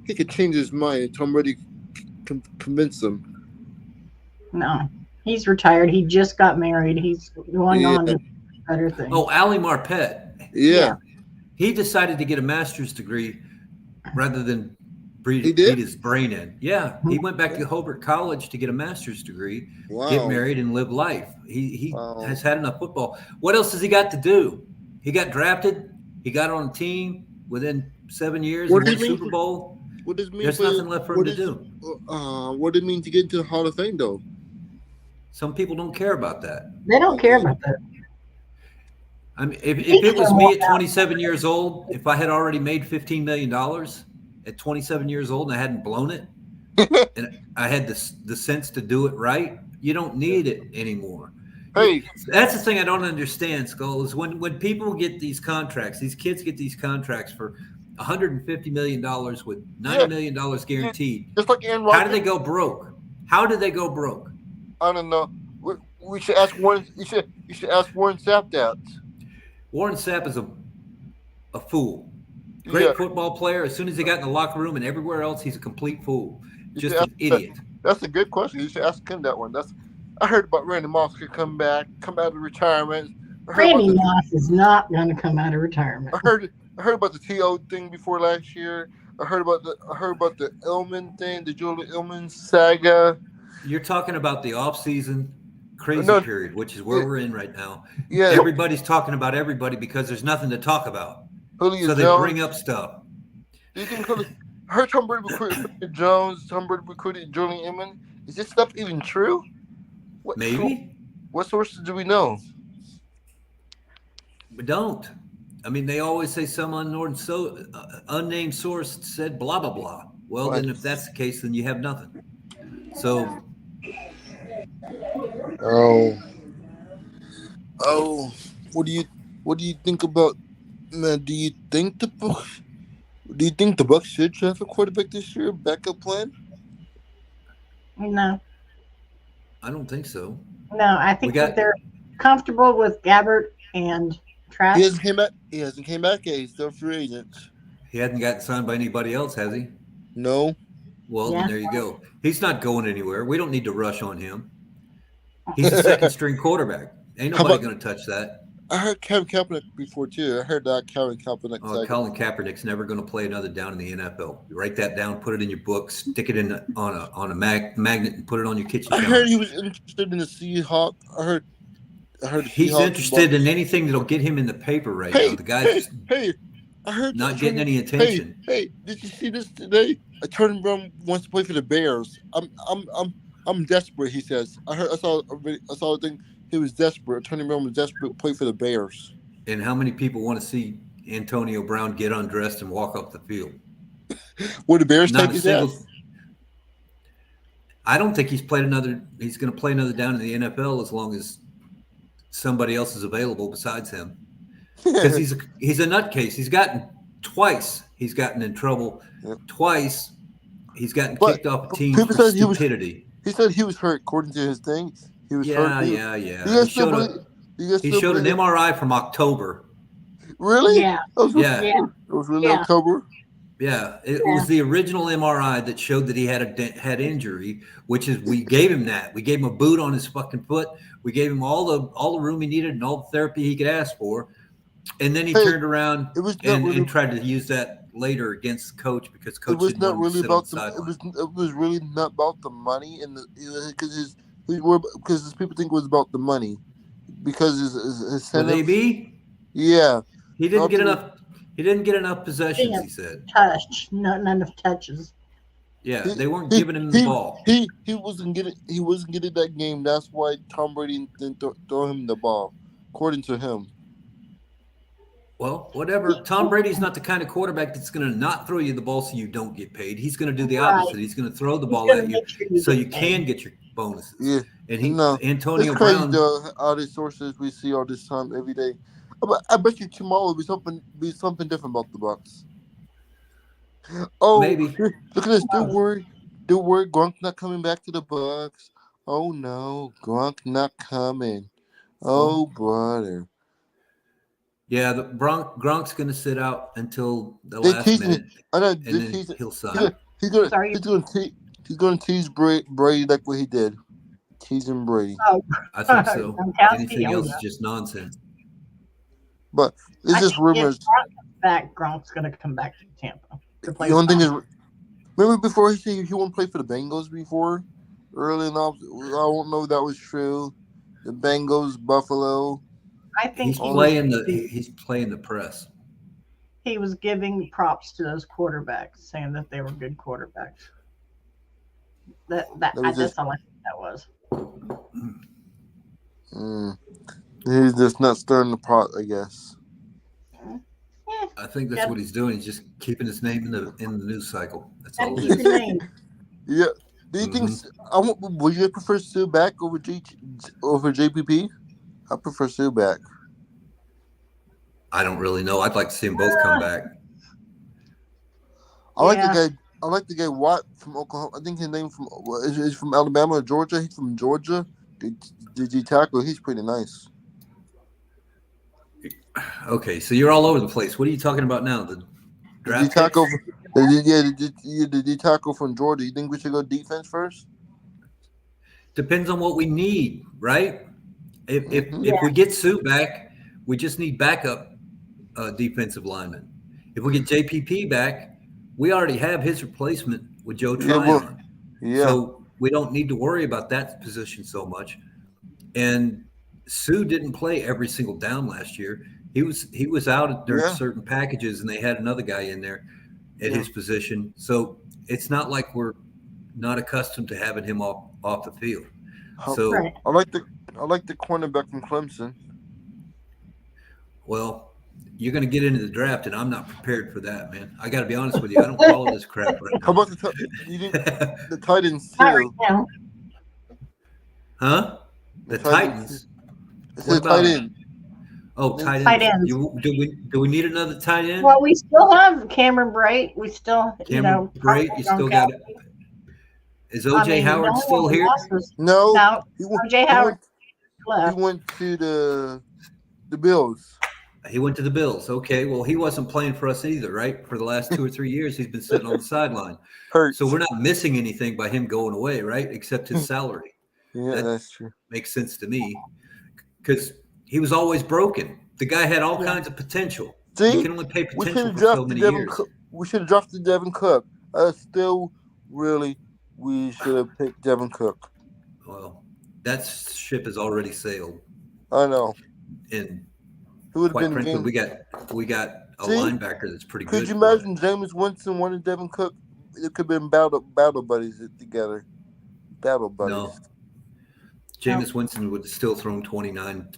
he could change his mind if Tom Brady convince him. No, he's retired. He just got married. He's going on to better things. Oh, Ali Marpet. Yeah. He decided to get a master's degree rather than He did? beat his brain in. Yeah, he went back to Hobart College to get a master's degree, Wow. get married, and live life. He Wow. has had enough football. What else has he got to do? He got drafted. He got on a team within 7 years. What He won does it a mean Super Bowl. What does it mean? There's nothing left for him to do. What does it mean to get into the Hall of Fame, though? Some people don't care about that. They don't care about that. I mean, if it was me at 27 years old, if I had already made $15 million at 27 years old and I hadn't blown it, and I had the sense to do it right, you don't need it anymore. Hey, That's the thing I don't understand, Skull, is when people get these contracts, these kids get these contracts for $150 million with $90 million guaranteed. just like Aaron Rodgers. How do they go broke? How do they go broke? I don't know. We should ask Warren. You should ask Warren Sapp that. Warren Sapp is a fool. Great Yeah. football player. As soon as he got in the locker room and everywhere else, he's a complete fool. You Just should an ask idiot. That's a good question. You should ask him that one. I heard about Randy Moss could come out of retirement. Randy Moss is not going to come out of retirement. I heard about the TO thing before last year. I heard about the Illman thing, the Julian Illman saga. You're talking about the off-season crazy period, which is where we're in right now. Yeah. Everybody's talking about everybody because there's nothing to talk about. Julio So they Jones. bring up stuff. Do you think I heard Tom Brady recruited Jones, Tom Brady recruited Julian Illman? Is this stuff even true? Maybe. What sources do we know? We don't. I mean, they always say some unnamed source said blah, blah, blah. Well, then if that's the case, then you have nothing. So What do you think about, man? Do you think the Bucs should draft a quarterback this year? Backup plan? No, I don't think so. I think that they're comfortable with Gabbert and Trask. He hasn't came back yet. He's still free agent. He hasn't gotten signed by anybody else, has he? No. Well, Yeah. then there you go. He's not going anywhere. We don't need to rush on him. He's a second-string quarterback. Ain't nobody going to touch that. I heard Kevin Kaepernick before too. I heard that Kevin Kaepernick. Colin Kaepernick's never going to play another down in the NFL. You write that down, put it in your book, stick it on a magnet, and put it on your kitchen I counter. heard he was interested in the Seahawks. I heard He's interested in anything that'll get him in the paper right now. The guy's I heard not getting any attention. Hey, did you see this today? Tony Brown wants to play for the Bears. I'm desperate. He says. I saw a thing. He was desperate. Tony Brown was desperate to play for the Bears. And how many people want to see Antonio Brown get undressed and walk up the field? Would the Bears Not take a his single. ass? I don't think he's going to play another down in the NFL as long as somebody else is available besides him. Because he's a nutcase. He's gotten in trouble. Yep. Twice he's gotten But kicked off a team people for said he was- stupidity. He said he was hurt, according to his thing. He was hurt. Yeah. You guys still believe- you guys He still showed an believe- MRI from October. Really? Yeah. Yeah. Yeah. It was really Yeah. October. Yeah, it was the original MRI that showed that he had injury, which is we gave him that. We gave him a boot on his fucking foot. We gave him all the room he needed and all the therapy he could ask for. And then he turned around and tried to use that later against coach because coach It was didn't not want him to really sit on about the the. sideline. It was really not about the money, and because people think it was about the money because his Will they be? Yeah, He didn't get Okay. enough. He didn't get enough possessions. He said. Touch, not enough touches. Yeah, they weren't giving him the ball. He wasn't getting that game. That's why Tom Brady didn't throw him the ball, according to him. Well, whatever. Tom Brady's not the kind of quarterback that's going to not throw you the ball so you don't get paid. He's going to do the Right. opposite. He's going to throw the He's ball gonna at you make sure so get you can paid. get your bonuses. Yeah. And No, Antonio it's crazy Brown. though. All these sources we see all this time, every day. I bet you tomorrow will be something different about the Bucs. Oh, Maybe. look at this. Don't worry. Gronk's not coming back to the Bucs. Oh no, Gronk not coming. Oh brother. Yeah, the Gronk's going to sit out until the They last teasing minute, it. I know. and They then teasing. he'll sign. He's Sorry. gonna tease Brady like what he did. Teasing Brady. Oh, I think so. Gronkowski, Anything oh, else yeah. is just nonsense. But it's I just think rumors. If Gronk comes back, Gronk's going to come back to Tampa to play. The only thing is, Tom. remember before he said he won't play for the Bengals before? Early enough, I don't know if that was true. The Bengals, Buffalo. I think He's playing the press. he was giving props to those quarterbacks, saying that they were good quarterbacks. That's all I think that was. He's just not stirring the pot, I guess. I think that's what he's doing. He's just keeping his name in the news cycle. That's all. Keep the name. Yeah. Do you think? Would you prefer Sue back over JPP? I prefer Sue back. I don't really know. I'd like to see them both come back. I like the guy Watt from Oklahoma. I think his name is from Alabama or Georgia. He's from Georgia. The tackle. He's pretty nice. Okay, so you're all over the place. What are you talking about now? The draft tackle. The tackle from Georgia. You think we should go defense first? Depends on what we need, right? If we get Sue back, we just need backup defensive linemen. If we get JPP back, we already have his replacement with Joe Tryon. So we don't need to worry about that position so much. And Sue didn't play every single down last year. He was out during certain packages, and they had another guy in there at his position. So it's not like we're not accustomed to having him off the field. So I like the cornerback from Clemson. Well, you're going to get into the draft, and I'm not prepared for that, man. I got to be honest with you. I don't follow this crap right now. How about the Titans too? Not right now. Huh? The Titans. It's the tight end. Oh, tight ends. Do we need another tight end? Well, we still have Cameron Brate. We still, Brate. You still got it. Is OJ Howard still here? No. OJ Howard left. He went to the Bills. He went to the Bills. Okay. Well, he wasn't playing for us either, right? For the last 2 or 3 years, he's been sitting on the sideline. So we're not missing anything by him going away, right? Except his salary. Yeah, that's true. Makes sense to me because he was always broken. The guy had all kinds of potential. See, you can only pay potential for so many years. We should have drafted Devin Cook. We should have picked Devin Cook. Well, that ship has already sailed. I know. And quite frankly, we got a linebacker that's pretty good. Could you imagine Jameis Winston wanted Devin Cook? It could have been battle buddies together. Battle buddies. No. Jameis Winston would have still thrown 29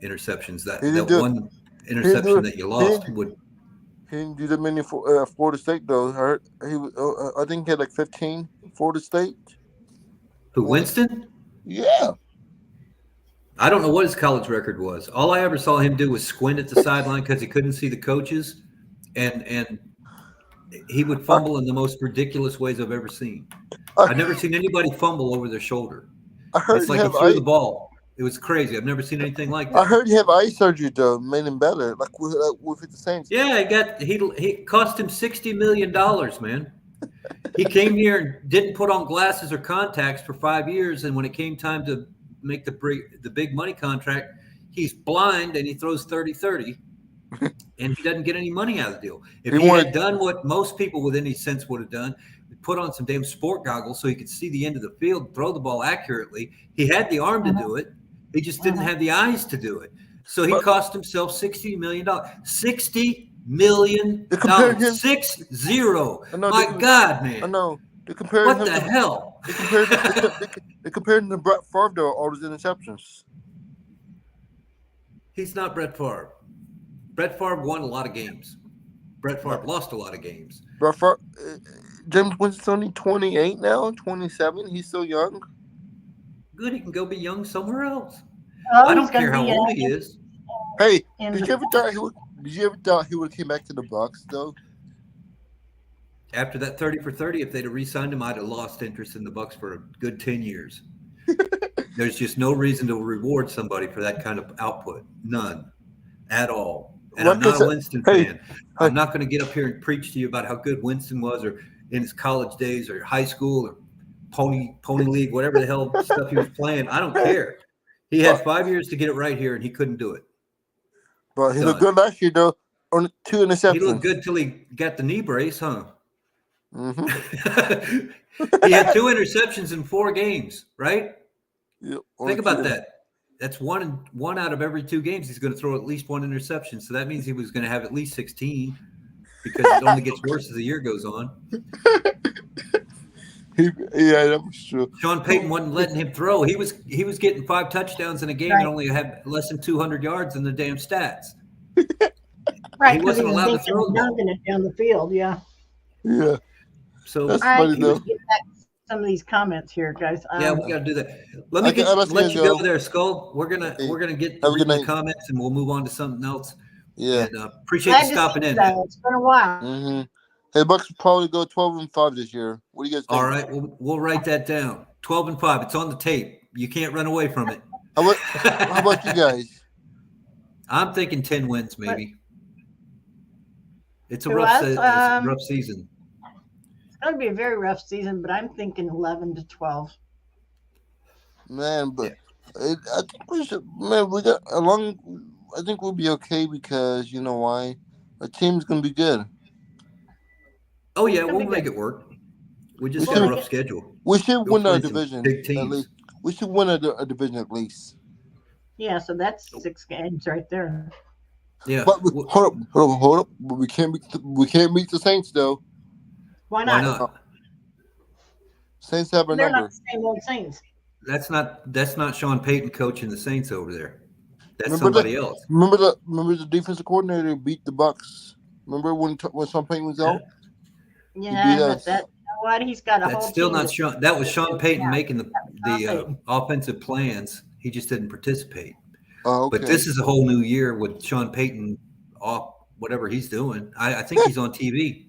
interceptions. That one interception that you lost would. He didn't do that many for Florida State though. I think he had like 15 Florida State. Who, Winston? Yeah. I don't know what his college record was. All I ever saw him do was squint at the sideline because he couldn't see the coaches, and he would fumble in the most ridiculous ways I've ever seen. I've never seen anybody fumble over their shoulder. It's like he threw the ball. It was crazy. I've never seen anything like that. I heard he had eye surgery though, made him better. Like with the Saints. Yeah, he cost him $60 million, man. He came here and didn't put on glasses or contacts for 5 years, and when it came time to make the big money contract, he's blind and he throws 30-30, and he doesn't get any money out of the deal. If he had done what most people with any sense would have done, put on some damn sport goggles so he could see the end of the field, throw the ball accurately. He had the arm to do it. He just didn't have the eyes to do it. So he cost himself $60 million. $60 million. 6-0. My God, man. I know. What the hell? They compared him to Brett Favre though, all his interceptions. He's not Brett Favre. Brett Favre won a lot of games. Brett Favre lost a lot of games. James Winston's only 28 now, 27. He's still young. Good, he can go be young somewhere else. Oh, I he's don't gonna care how be, old he is. Hey, in did the- you ever thought he would? Did you ever thought he would have came back to the Bucs though? After that 30 for 30, if they'd have re-signed him, I'd have lost interest in the Bucs for a good 10 years. There's just no reason to reward somebody for that kind of output. None at all. And I'm not a Winston fan. I'm not going to get up here and preach to you about how good Winston was or in his college days or high school or pony league, whatever the hell stuff he was playing. I don't care. He had 5 years to get it right here, and he couldn't do it. But he looked good last year, though. On 2 interceptions. He looked good till he got the knee brace, huh? Mm-hmm. He had 2 interceptions in 4 games, right? Yep, Think about that. That's one out of every 2 games. He's going to throw at least 1 interception. So that means he was going to have at least 16 because it only gets worse as the year goes on. Yeah, that was true. Sean Payton wasn't letting him throw. He was getting 5 touchdowns in a game and only had less than 200 yards in the damn stats. Right, He wasn't allowed to throw the ball. dunking it down the field. Yeah. Yeah. So That's All right, funny, though. let's get back to some of these comments here, guys. yeah, we got to do that. Let me let's let you go. go there, Skull. We're gonna get Have a good the night. comments and we'll move on to something else. Yeah. And appreciate you stopping in. Man. It's been a while. Mm-hmm. Hey, Bucs will probably go 12-5 this year. What do you guys think? All right, we'll write that down. 12-5. It's on the tape. You can't run away from it. How about you guys? I'm thinking 10 wins, maybe. It's a Who rough, else? it's a rough season. It's going to be a very rough season, but I'm thinking 11 to 12. Man, but I think we should. Man, we got a long. I think we'll be okay because you know why? Our team's gonna be good. Oh yeah, It'll we'll be make good. it work. We just We got a should- rough schedule. We should Go win our play some division. big At teams. least. We should win a division at least. Yeah, so that's 6 games right there. Yeah. But hold up. But we can't beat the Saints though. Why Why not? not? Saints have our They're number. not the same old Saints. That's not Sean Payton coaching the Saints over there. That's Remember somebody else. Remember the defensive coordinator beat the Bucs. Remember when Sean Payton was out? Yeah, beat but us. that, you know what? He's got a That's whole still team not that- Sean. That was Sean Payton Yeah. making the Payton. offensive plans. He just didn't participate. Oh, okay. But this is a whole new year with Sean Payton off whatever he's doing. I think he's on TV.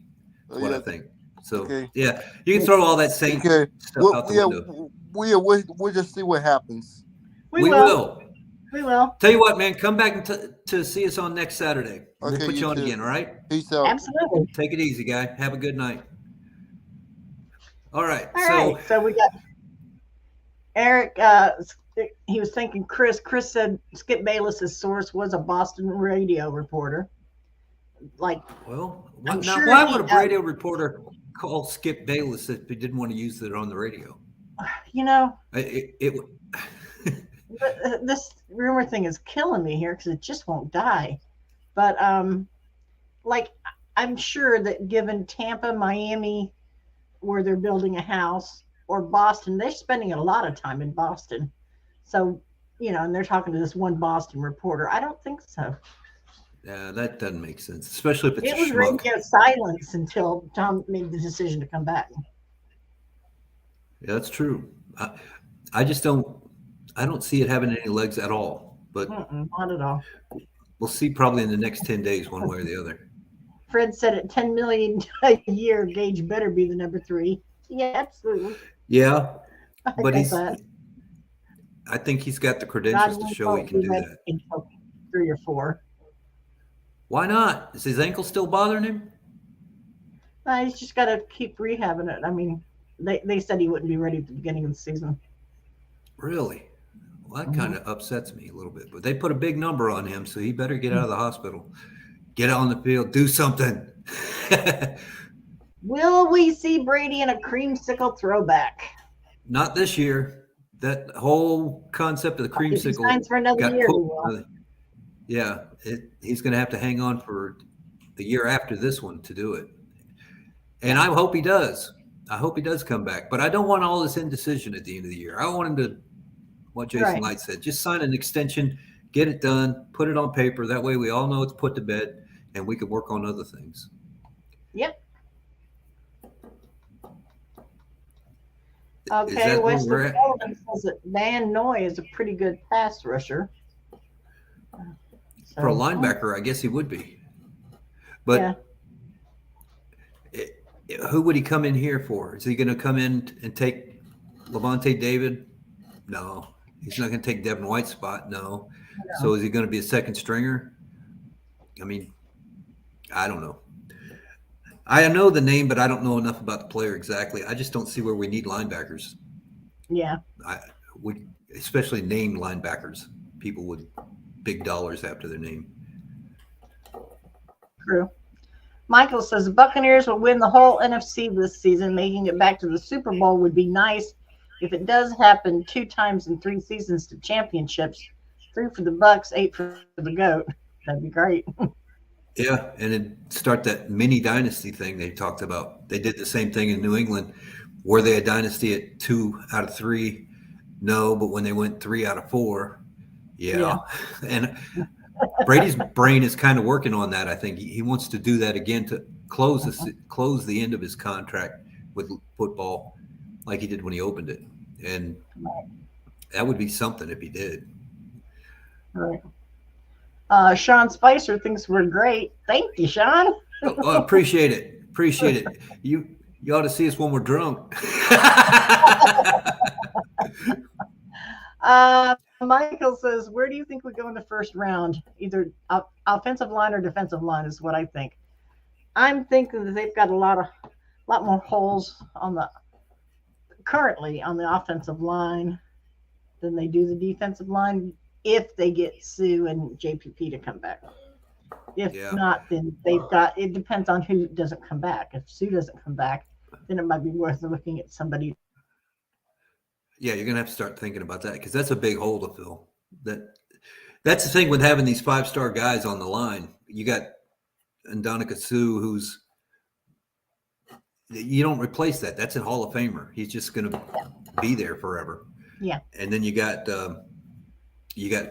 That's what I think. So Okay. yeah, you can throw all that Saints Okay. stuff out the window. We'll just see what happens. We We will. will. We will. Tell you what, man, come back to see us on next Saturday. We'll Okay, put you you on too. again, all right? Peace out. Absolutely. Take it easy, guy. Have a good night. All right. All So right. So we got Eric. He was thinking Chris. Chris said Skip Bayless's source was a Boston radio reporter. Like, well, I'm now sure why he would a does. radio reporter call Skip Bayless if he didn't want to use it on the radio? you know, It this rumor thing is killing me here because it just won't die. But like I'm sure that given Tampa, Miami, where they're building a house, or Boston, they're spending a lot of time in Boston. So, you know, and they're talking to this one Boston reporter. I don't think so. Yeah, that doesn't make sense, especially if it's It a was schmuck. radio silence until Tom made the decision to come back. Yeah, that's true. I just don't see it having any legs at all. But Not at all. we'll see probably in the next 10 days, one way or the other. Fred said at $10 million a year, Gage better be the number 3. Yeah, absolutely. Yeah, I but get that. I think he's got the credentials to show he can do that. Until 3 or 4. Why not? Is his ankle still bothering him? He's just got to keep rehabbing it. I mean, they said he wouldn't be ready at the beginning of the season. Really? Well, that kind of upsets me a little bit. But they put a big number on him, so he better get out of the hospital. Get out on the field. Do something. Will we see Brady in a creamsicle throwback? Not this year. That whole concept of the If he creamsicle signs for another got year, we put- will. Yeah, he's going to have to hang on for the year after this one to do it. And I hope he does. I hope he does come back. But I don't want all this indecision at the end of the year. I want him to, what Jason Right. Light said, just sign an extension, get it done, put it on paper. That way we all know it's put to bed and we can work on other things. Yep. Is Okay, that where Western we're at? Development says that Van Noy is a pretty good pass rusher. For a So, linebacker, I guess he would be. yeah. But who would he come in here for? Is he going to come in and take Levante David? No. He's not going to take Devin White's spot. No. So is he going to be a second stringer? I mean, I don't know. I know the name, but I don't know enough about the player exactly. I just don't see where we need linebackers. Yeah. Especially named linebackers, people with big dollars after their name. True. Michael says the Buccaneers will win the whole NFC this season. Making it back to the Super Bowl would be nice. If it does happen 2 times in 3 seasons to championships, 3 for the Bucs, 8 for the GOAT. That'd be great. Yeah, and then start that mini dynasty thing they talked about. They did the same thing in New England. Were they a dynasty at 2 out of 3? No, but when they went 3 out of 4, yeah. And Brady's brain is kind of working on that. I think he wants to do that again to close the end of his contract with football, like he did when he opened it, and that would be something if he did. Right. Sean Spicer thinks we're great. Thank you, Sean. Oh, appreciate it. Appreciate it. You ought to see us when we're drunk. Michael says, where do you think we go in the first round? Either offensive line or defensive line is what I think. I'm thinking that they've got a lot more holes currently on the offensive line than they do the defensive line if they get Sue and JPP to come back. If not, then it depends on who doesn't come back. If Sue doesn't come back, then it might be worth looking at somebody. Yeah, you're going to have to start thinking about that because that's a big hole to fill. That's the thing with having these 5-star guys on the line. You got Ndamukong Suh, who's you don't replace that. That's a Hall of Famer. He's just going to be there forever. Yeah. And then you got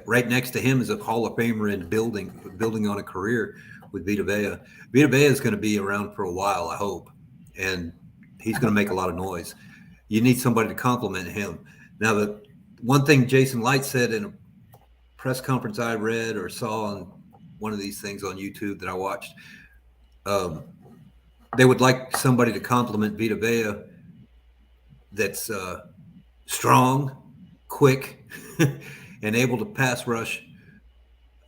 right next to him is a Hall of Famer in building on a career with Vita Vea. Vita Vea is going to be around for a while, I hope, and he's going to make a lot of noise. You need somebody to compliment him. Now, the one thing Jason Light said in a press conference I read or saw on one of these things on YouTube that I watched, they would like somebody to compliment Vita Vea that's strong, quick, and able to pass rush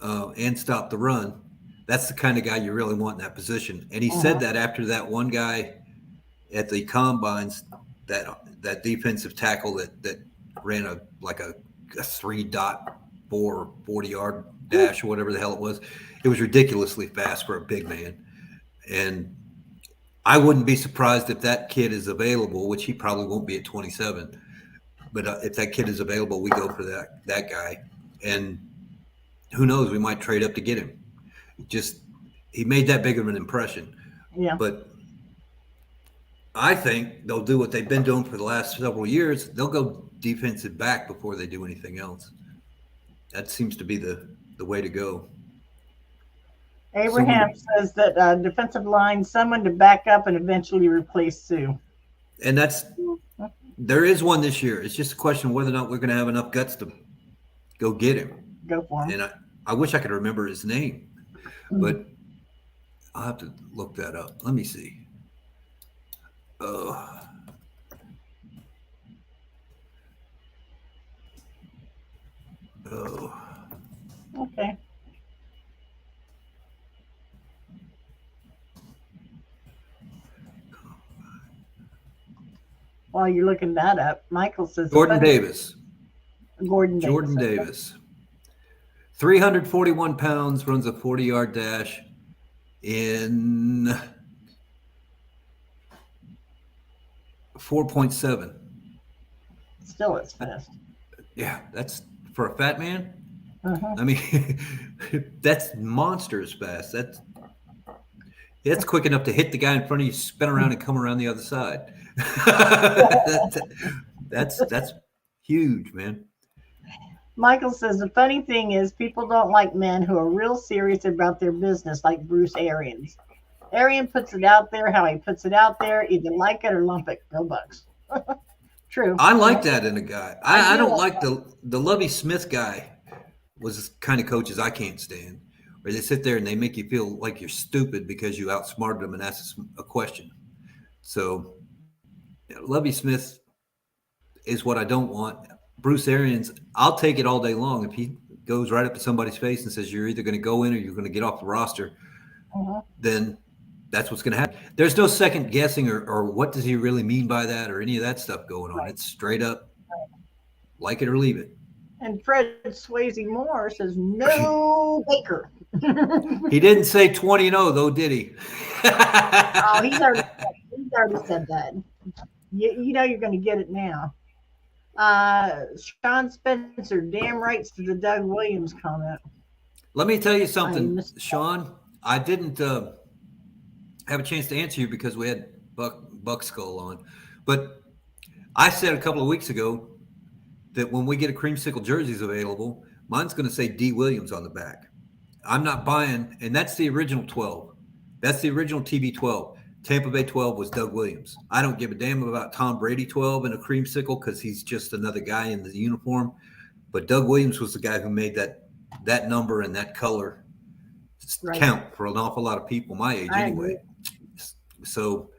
and stop the run. That's the kind of guy you really want in that position. And he said that after that one guy at the combines, that defensive tackle that ran a 3.4 40-yard dash or whatever the hell it was. It was ridiculously fast for a big man. And I wouldn't be surprised if that kid is available, which he probably won't be at 27. But if that kid is available, we go for that guy. And who knows, we might trade up to get him. He made that big of an impression. Yeah. But I think they'll do what they've been doing for the last several years. They'll go defensive back before they do anything else. That seems to be the way to go. Abraham says that defensive line, someone to back up and eventually replace Sue. And there is one this year. It's just a question of whether or not we're going to have enough guts to go get him. Go for him. And I wish I could remember his name, but I'll have to look that up. Let me see. Okay. While you're looking that up, Michael says Jordan Davis. Jordan Davis. 341 pounds, runs a 40-yard dash in 4.7. Still, it's fast. Yeah, that's for a fat man. Uh-huh. I mean, that's monstrous fast. That's quick enough to hit the guy in front of you, spin around, and come around the other side. That's huge, man. Michael says the funny thing is people don't like men who are real serious about their business, like Bruce Arians. Arian puts it out there how he puts it out there. Either like it or lump it. Go Bucks. True. I like that in a guy. I do don't like like the Lovey Smith guy. Was the kind of coaches I can't stand, where they sit there and they make you feel like you're stupid because you outsmarted them and asked a question. So, Lovey Smith is what I don't want. Bruce Arians, I'll take it all day long if he goes right up to somebody's face and says you're either going to go in or you're going to get off the roster. Then that's what's going to happen. There's no second guessing or what does he really mean by that or any of that stuff going on. Right. It's straight up, like it or leave it. And Fred Swayze Moore says no Baker. He didn't say 20-0 though, did he? Oh, he's already said that. You know you're going to get it now. Sean Spencer, damn rights to the Doug Williams comment. Let me tell you something, Sean. I didn't have a chance to answer you because we had Buck Skull on. But I said a couple of weeks ago that when we get a creamsicle jerseys available, mine's going to say D. Williams on the back. I'm not buying, and that's the original 12. That's the original TB12. Tampa Bay 12 was Doug Williams. I don't give a damn about Tom Brady 12 and a creamsicle because he's just another guy in the uniform. But Doug Williams was the guy who made that number and that color count for an awful lot of people my age anyway. So,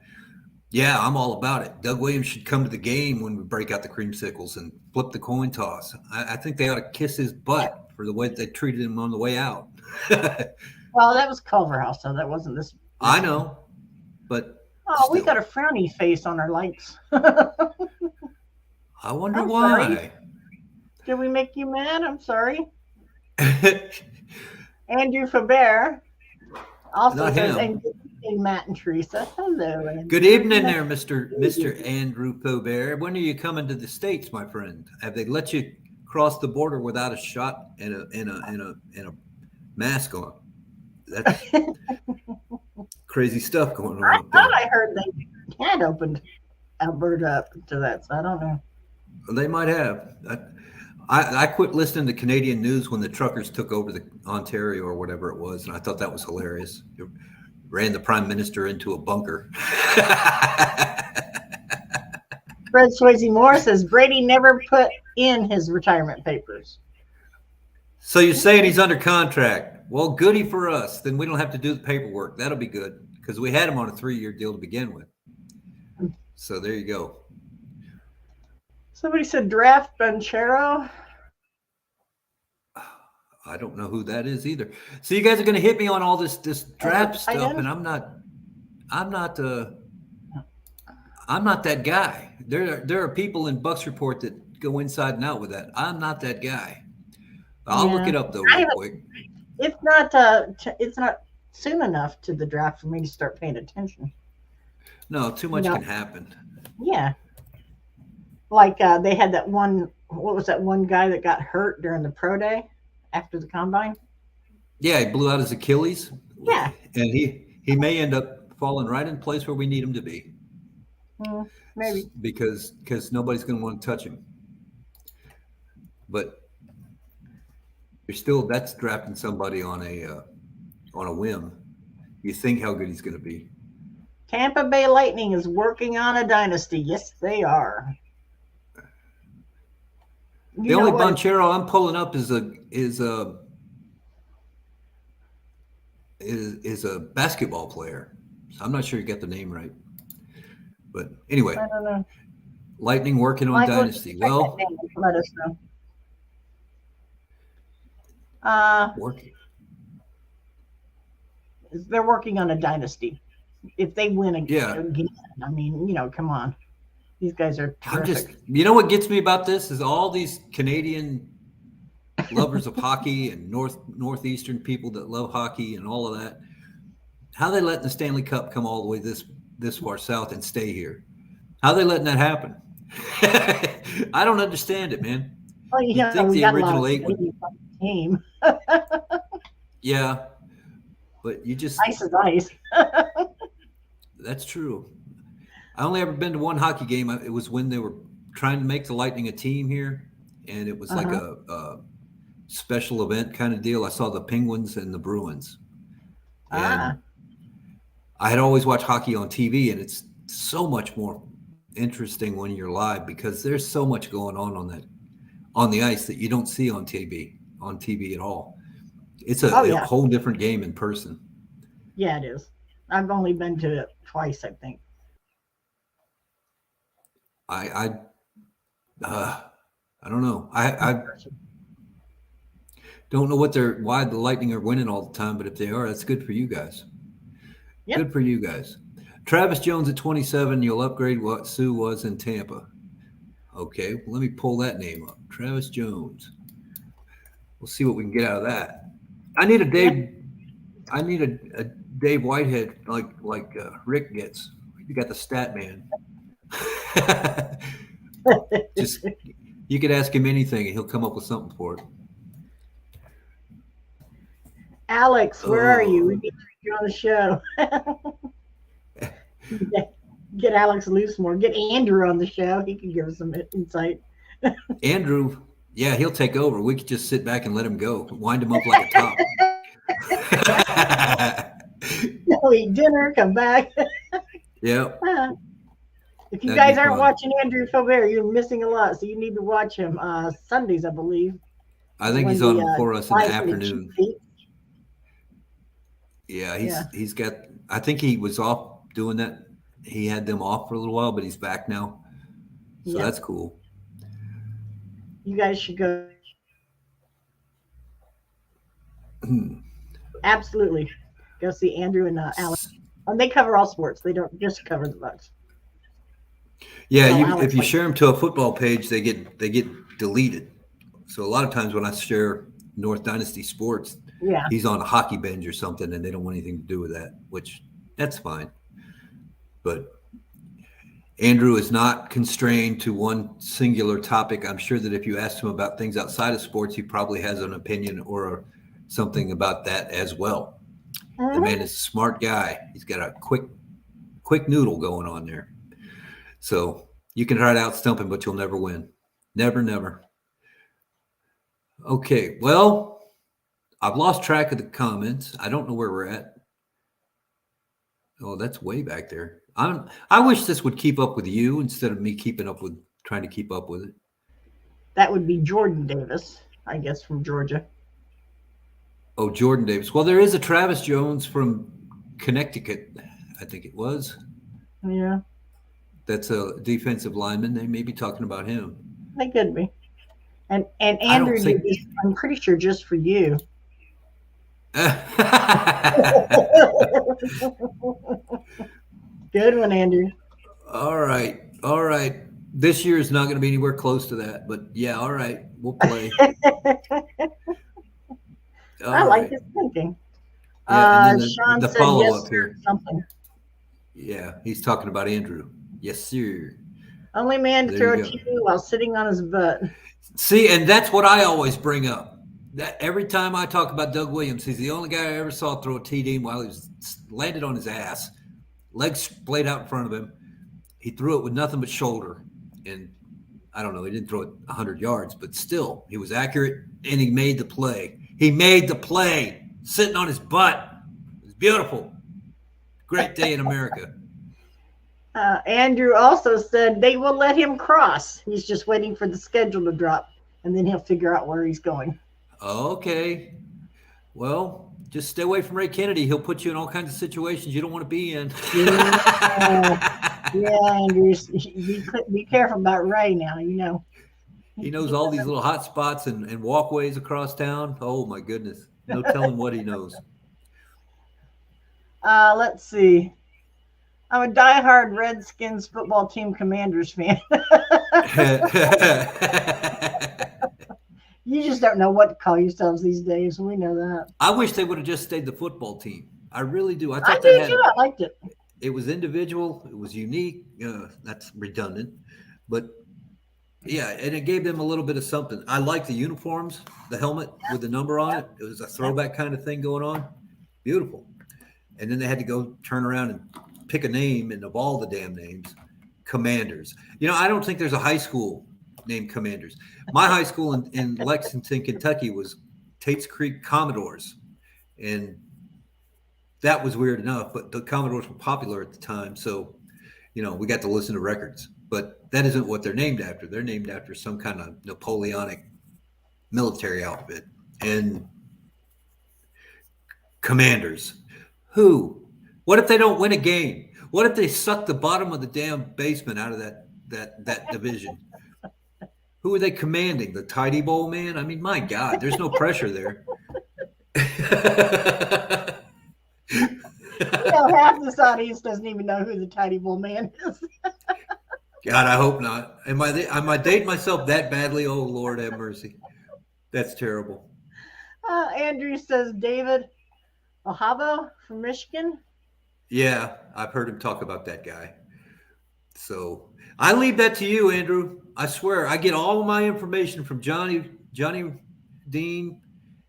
yeah, I'm all about it. Doug Williams should come to the game when we break out the creamsicles and flip the coin toss. I think they ought to kiss his butt for the way they treated him on the way out. Well, that was Culverhouse, so that wasn't this. I know, but we got a frowny face on our likes. I wonder why. Sorry. Did we make you mad? I'm sorry. Andrew Faber also says, and good evening, Matt and Teresa. Hello. Andrew. Good evening there, Mr. Andrew Faber. When are you coming to the States, my friend? Have they let you cross the border without a shot and a mask on? That's crazy stuff going on. I thought I heard they had opened Alberta up to that, so I don't know. They might have. I quit listening to Canadian news when the truckers took over the Ontario or whatever it was, and I thought that was hilarious. It ran the prime minister into a bunker. Fred Swayze Moore says Brady never put in his retirement papers. So you're saying he's under contract? Well, goody for us. Then we don't have to do the paperwork. That'll be good because we had him on a 3-year deal to begin with. So there you go. Somebody said draft Banchero. I don't know who that is either. So you guys are going to hit me on all this draft stuff, and I'm not that guy. There are people in Bucks Report that go inside and out with that. I'm not that guy. I'll look it up though real quick. It's not soon enough to the draft for me to start paying attention. No, too much can happen. Yeah. Like they had that one, what was that one guy that got hurt during the pro day after the combine? Yeah, he blew out his Achilles. Yeah. And he may end up falling right in place where we need him to be. Maybe. Because nobody's going to want to touch him. But that's drafting somebody on a whim. You think how good he's going to be. Tampa Bay Lightning is working on a dynasty. Yes, they are. The only Banchero I'm pulling up is a basketball player. So I'm not sure you got the name right. But anyway, I don't know. Lightning working on dynasty. Well, let us know. Working. They're working on a dynasty. If they win again, I mean, come on. These guys are terrific. You know what gets me about this is all these Canadian lovers of hockey and northeastern people that love hockey and all of that. How are they letting the Stanley Cup come all the way this far south and stay here? How are they letting that happen? I don't understand it, man. Well, you think the original 8 team. Yeah, but you just ice is ice. That's true. I only ever been to one hockey game. It was when they were trying to make the Lightning a team here, and it was like special event kind of deal. I saw the Penguins and the Bruins. And I had always watched hockey on TV, and it's so much more interesting when you're live because there's so much going on the ice that you don't see on TV at all. It's a whole different game in person. Yeah, it is. I've only been to it twice, I think. I don't know. I don't know why the Lightning are winning all the time, but if they are, that's good for you guys. Yep. Good for you guys. Travis Jones at 27, you'll upgrade what Sue was in Tampa. Okay, well, let me pull that name up. Travis Jones. We'll see what we can get out of that. I need a Dave Whitehead like Rick gets. You got the stat man. Just you could ask him anything and he'll come up with something for it. Alex, where are you? We need to get you on the show. Get Alex loose more. Get Andrew on the show. He can give us some insight. Andrew, yeah, he'll take over. We could just sit back and let him go. Wind him up like a top. Go eat dinner, come back. Yep. If you guys aren't watching Andrew Faubert, you're missing a lot. So you need to watch him Sundays, I believe. I think he's on for us in the afternoon. Yeah, he's got. I think he was off doing that. He had them off for a little while, but he's back now. So that's cool. You guys should go. Absolutely, go see Andrew and Alex. And they cover all sports. They don't just cover the Bucs. Yeah, if you share them to a football page, they get deleted. So a lot of times when I share North Dynasty Sports, he's on a hockey bench or something, and they don't want anything to do with that, which that's fine. But Andrew is not constrained to one singular topic. I'm sure that if you asked him about things outside of sports, he probably has an opinion or something about that as well. The man is a smart guy. He's got a quick noodle going on there. So you can try to outstump him, but you'll never win. Never. Okay, well, I've lost track of the comments. I don't know where we're at. Oh, that's way back there. I wish this would keep up with you instead of me trying to keep up with it. That would be Jordan Davis, I guess, from Georgia. Oh, Jordan Davis. Well, there is a Travis Jones from Connecticut, I think it was. Yeah. That's a defensive lineman. They may be talking about him. They could be. And Andrew, I'm pretty sure just for you. Good one, Andrew. All right. This year is not going to be anywhere close to that, but yeah, all right. We'll play. I like his thinking. Yeah, Sean the said follow-up here. Something. Yeah, he's talking about Andrew. Yes, sir. Only man to throw a TD while sitting on his butt. See, and that's what I always bring up. That every time I talk about Doug Williams, he's the only guy I ever saw throw a TD while he was landed on his ass, legs splayed out in front of him. He threw it with nothing but shoulder, and I don't know, he didn't throw it 100 yards, but still, he was accurate, and he made the play. He made the play, sitting on his butt. It was beautiful. Great day in America. Andrew also said they will let him cross. He's just waiting for the schedule to drop, and then he'll figure out where he's going. Okay. Well, just stay away from Ray Kennedy. He'll put you in all kinds of situations you don't want to be in. Yeah, Andrew, be careful about Ray now, you know. He knows all these little hot spots and walkways across town. Oh, my goodness. No telling what he knows. Let's see. I'm a diehard Redskins football team Commanders fan. You just don't know what to call yourselves these days. We know that. I wish they would have just stayed the football team. I really do. I did too. I liked it. It was individual. It was unique. That's redundant. But, yeah, and it gave them a little bit of something. I like the uniforms, the helmet with the number on it. It was a throwback kind of thing going on. Beautiful. And then they had to go turn around and pick a name, and of all the damn names, Commanders. You know, I don't think there's a high school named Commanders. My high school in Lexington, Kentucky was Tate's Creek Commodores. And that was weird enough, but the Commodores were popular at the time. So, we got to listen to records. But that isn't what they're named after. They're named after some kind of Napoleonic military outfit. And Commanders. Who? What if they don't win a game? What if they suck the bottom of the damn basement out of that division? Who are they commanding? The Tidy Bowl man? I mean, my God, there's no pressure there. Half this audience doesn't even know who the Tidy Bowl man is. God, I hope not. Am I dating myself that badly? Oh, Lord have mercy. That's terrible. Andrew says David Ohabo from Michigan. Yeah, I've heard him talk about that guy. So I leave that to you, Andrew. I swear, I get all of my information from Johnny Dean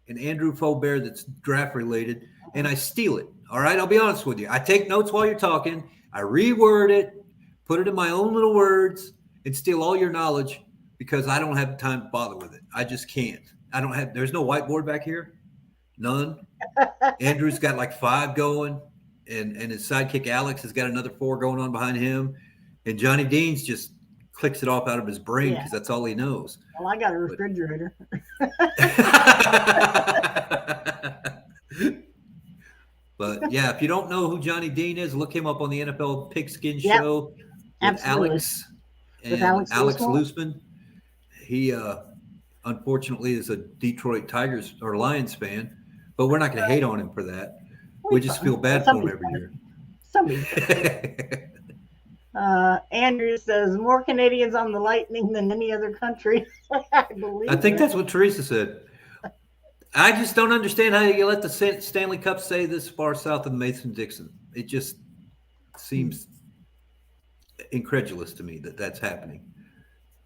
and Andrew Faubert that's draft related, and I steal it. All right, I'll be honest with you. I take notes while you're talking. I reword it, put it in my own little words, and steal all your knowledge because I don't have the time to bother with it. I just can't. There's no whiteboard back here. None. Andrew's got like 5 going, and his sidekick Alex has got another 4 going on behind him. And Johnny Dean's just clicks it off out of his brain because that's all he knows. Well, I got a refrigerator. But yeah, if you don't know who Johnny Dean is, look him up on the NFL Pigskin Show with Absolutely. Alex Loosman. He unfortunately is a Detroit Tigers or Lions fan, but we're not going to hate on him for that. We just feel bad for him every year. Andrew says more Canadians on the Lightning than any other country. I think that's what Teresa said. I just don't understand how you let the Stanley Cup stay this far south of Mason-Dixon. It just seems incredulous to me that that's happening.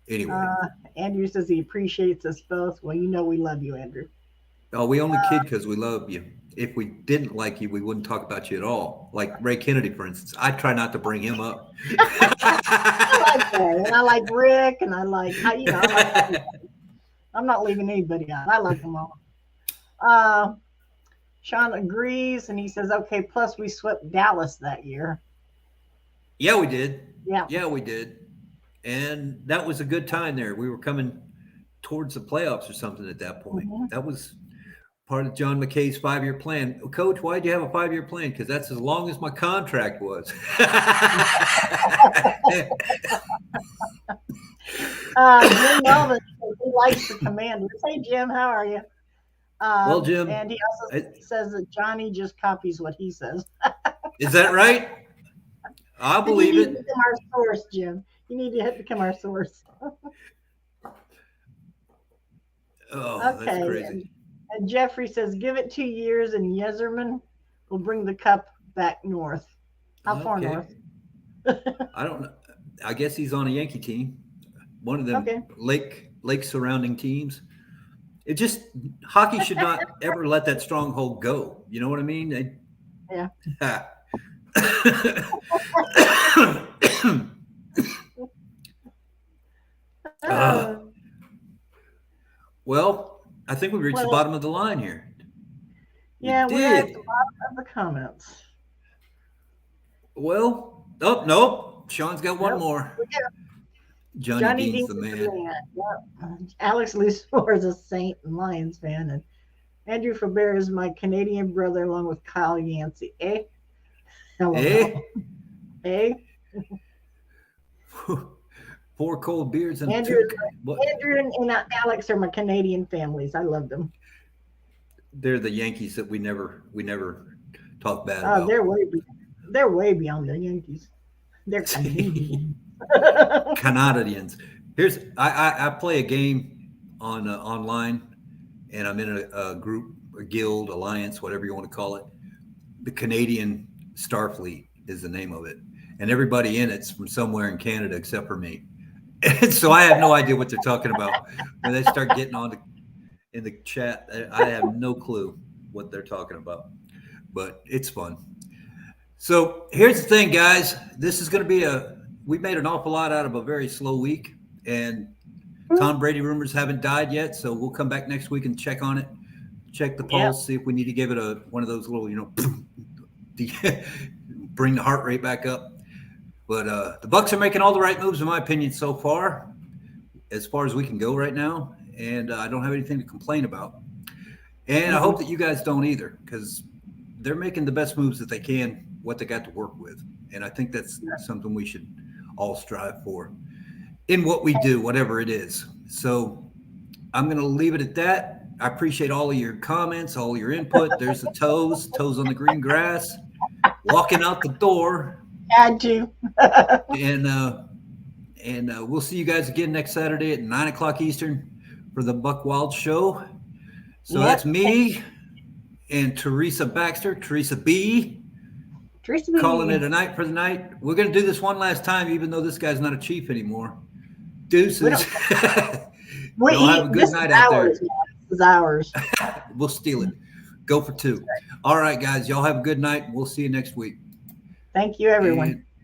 Anyway. Andrew says he appreciates us both. Well, we love you, Andrew. Oh, we only kid because we love you. If we didn't like you, we wouldn't talk about you at all. Like Ray Kennedy, for instance. I try not to bring him up. I like that. And I like Rick, and I like everybody. I'm not leaving anybody out. I like them all. Sean agrees, and he says, okay, plus we swept Dallas that year. Yeah, we did. Yeah, we did. And that was a good time there. We were coming towards the playoffs or something at that point. Mm-hmm. That was part of John McKay's 5-year plan. Coach, why do you have a 5-year plan? Because that's as long as my contract was. Jim Melvin, he likes the Commanders. Hey, Jim, how are you? Well, Jim. And he also says that Johnny just copies what he says. Is that right? I believe it. You need to become our source, Jim. You need to become our source. Okay. That's crazy. And Jeffrey says, give it 2 years and Yezerman will bring the cup back north. How far north? I don't know. I guess he's on a Yankee team. One of them lake surrounding teams. It just, hockey should not ever let that stronghold go. You know what I mean? Yeah. Well, I think we reached the bottom of the line here. Yeah, we're at the bottom of the comments. Well, nope. Sean's got one more. Johnny Dean's the man. Yep. Alex Lusor is a Saint and Lions fan, and Andrew Faubert is my Canadian brother, along with Kyle Yancey. Hello. Four cold beers and Andrew and Alex are my Canadian families. I love them. They're the Yankees that we never talk bad about. They're way beyond the Yankees. They're Canadian. Canadians. I play a game on online, and I'm in a group, a guild, alliance, whatever you want to call it. The Canadian Starfleet is the name of it, and everybody in it's from somewhere in Canada except for me. And so I have no idea what they're talking about when they start getting on in the chat. I have no clue what they're talking about, but it's fun. So here's the thing, guys. This is going to be we made an awful lot out of a very slow week, and Tom Brady rumors haven't died yet. So we'll come back next week and check on it. check the pulse, see if we need to give it one of those little, bring the heart rate back up. But the Bucs are making all the right moves, in my opinion, so far as we can go right now. And I don't have anything to complain about. And I hope that you guys don't either, because they're making the best moves that they can, what they got to work with. And I think that's something we should all strive for in what we do, whatever it is. So I'm going to leave it at that. I appreciate all of your comments, all your input. There's the toes on the green grass, walking out the door. Had to. And we'll see you guys again next Saturday at 9 o'clock Eastern for the Buc Wild Show. So that's me and Teresa Baxter, Teresa B. Calling it a night for the night. We're going to do this one last time, even though this guy's not a chief anymore. Deuces. Y'all have a good night out there. This is ours. We'll steal it. Go for 2. All right, guys. Y'all have a good night. We'll see you next week. Thank you, everyone. And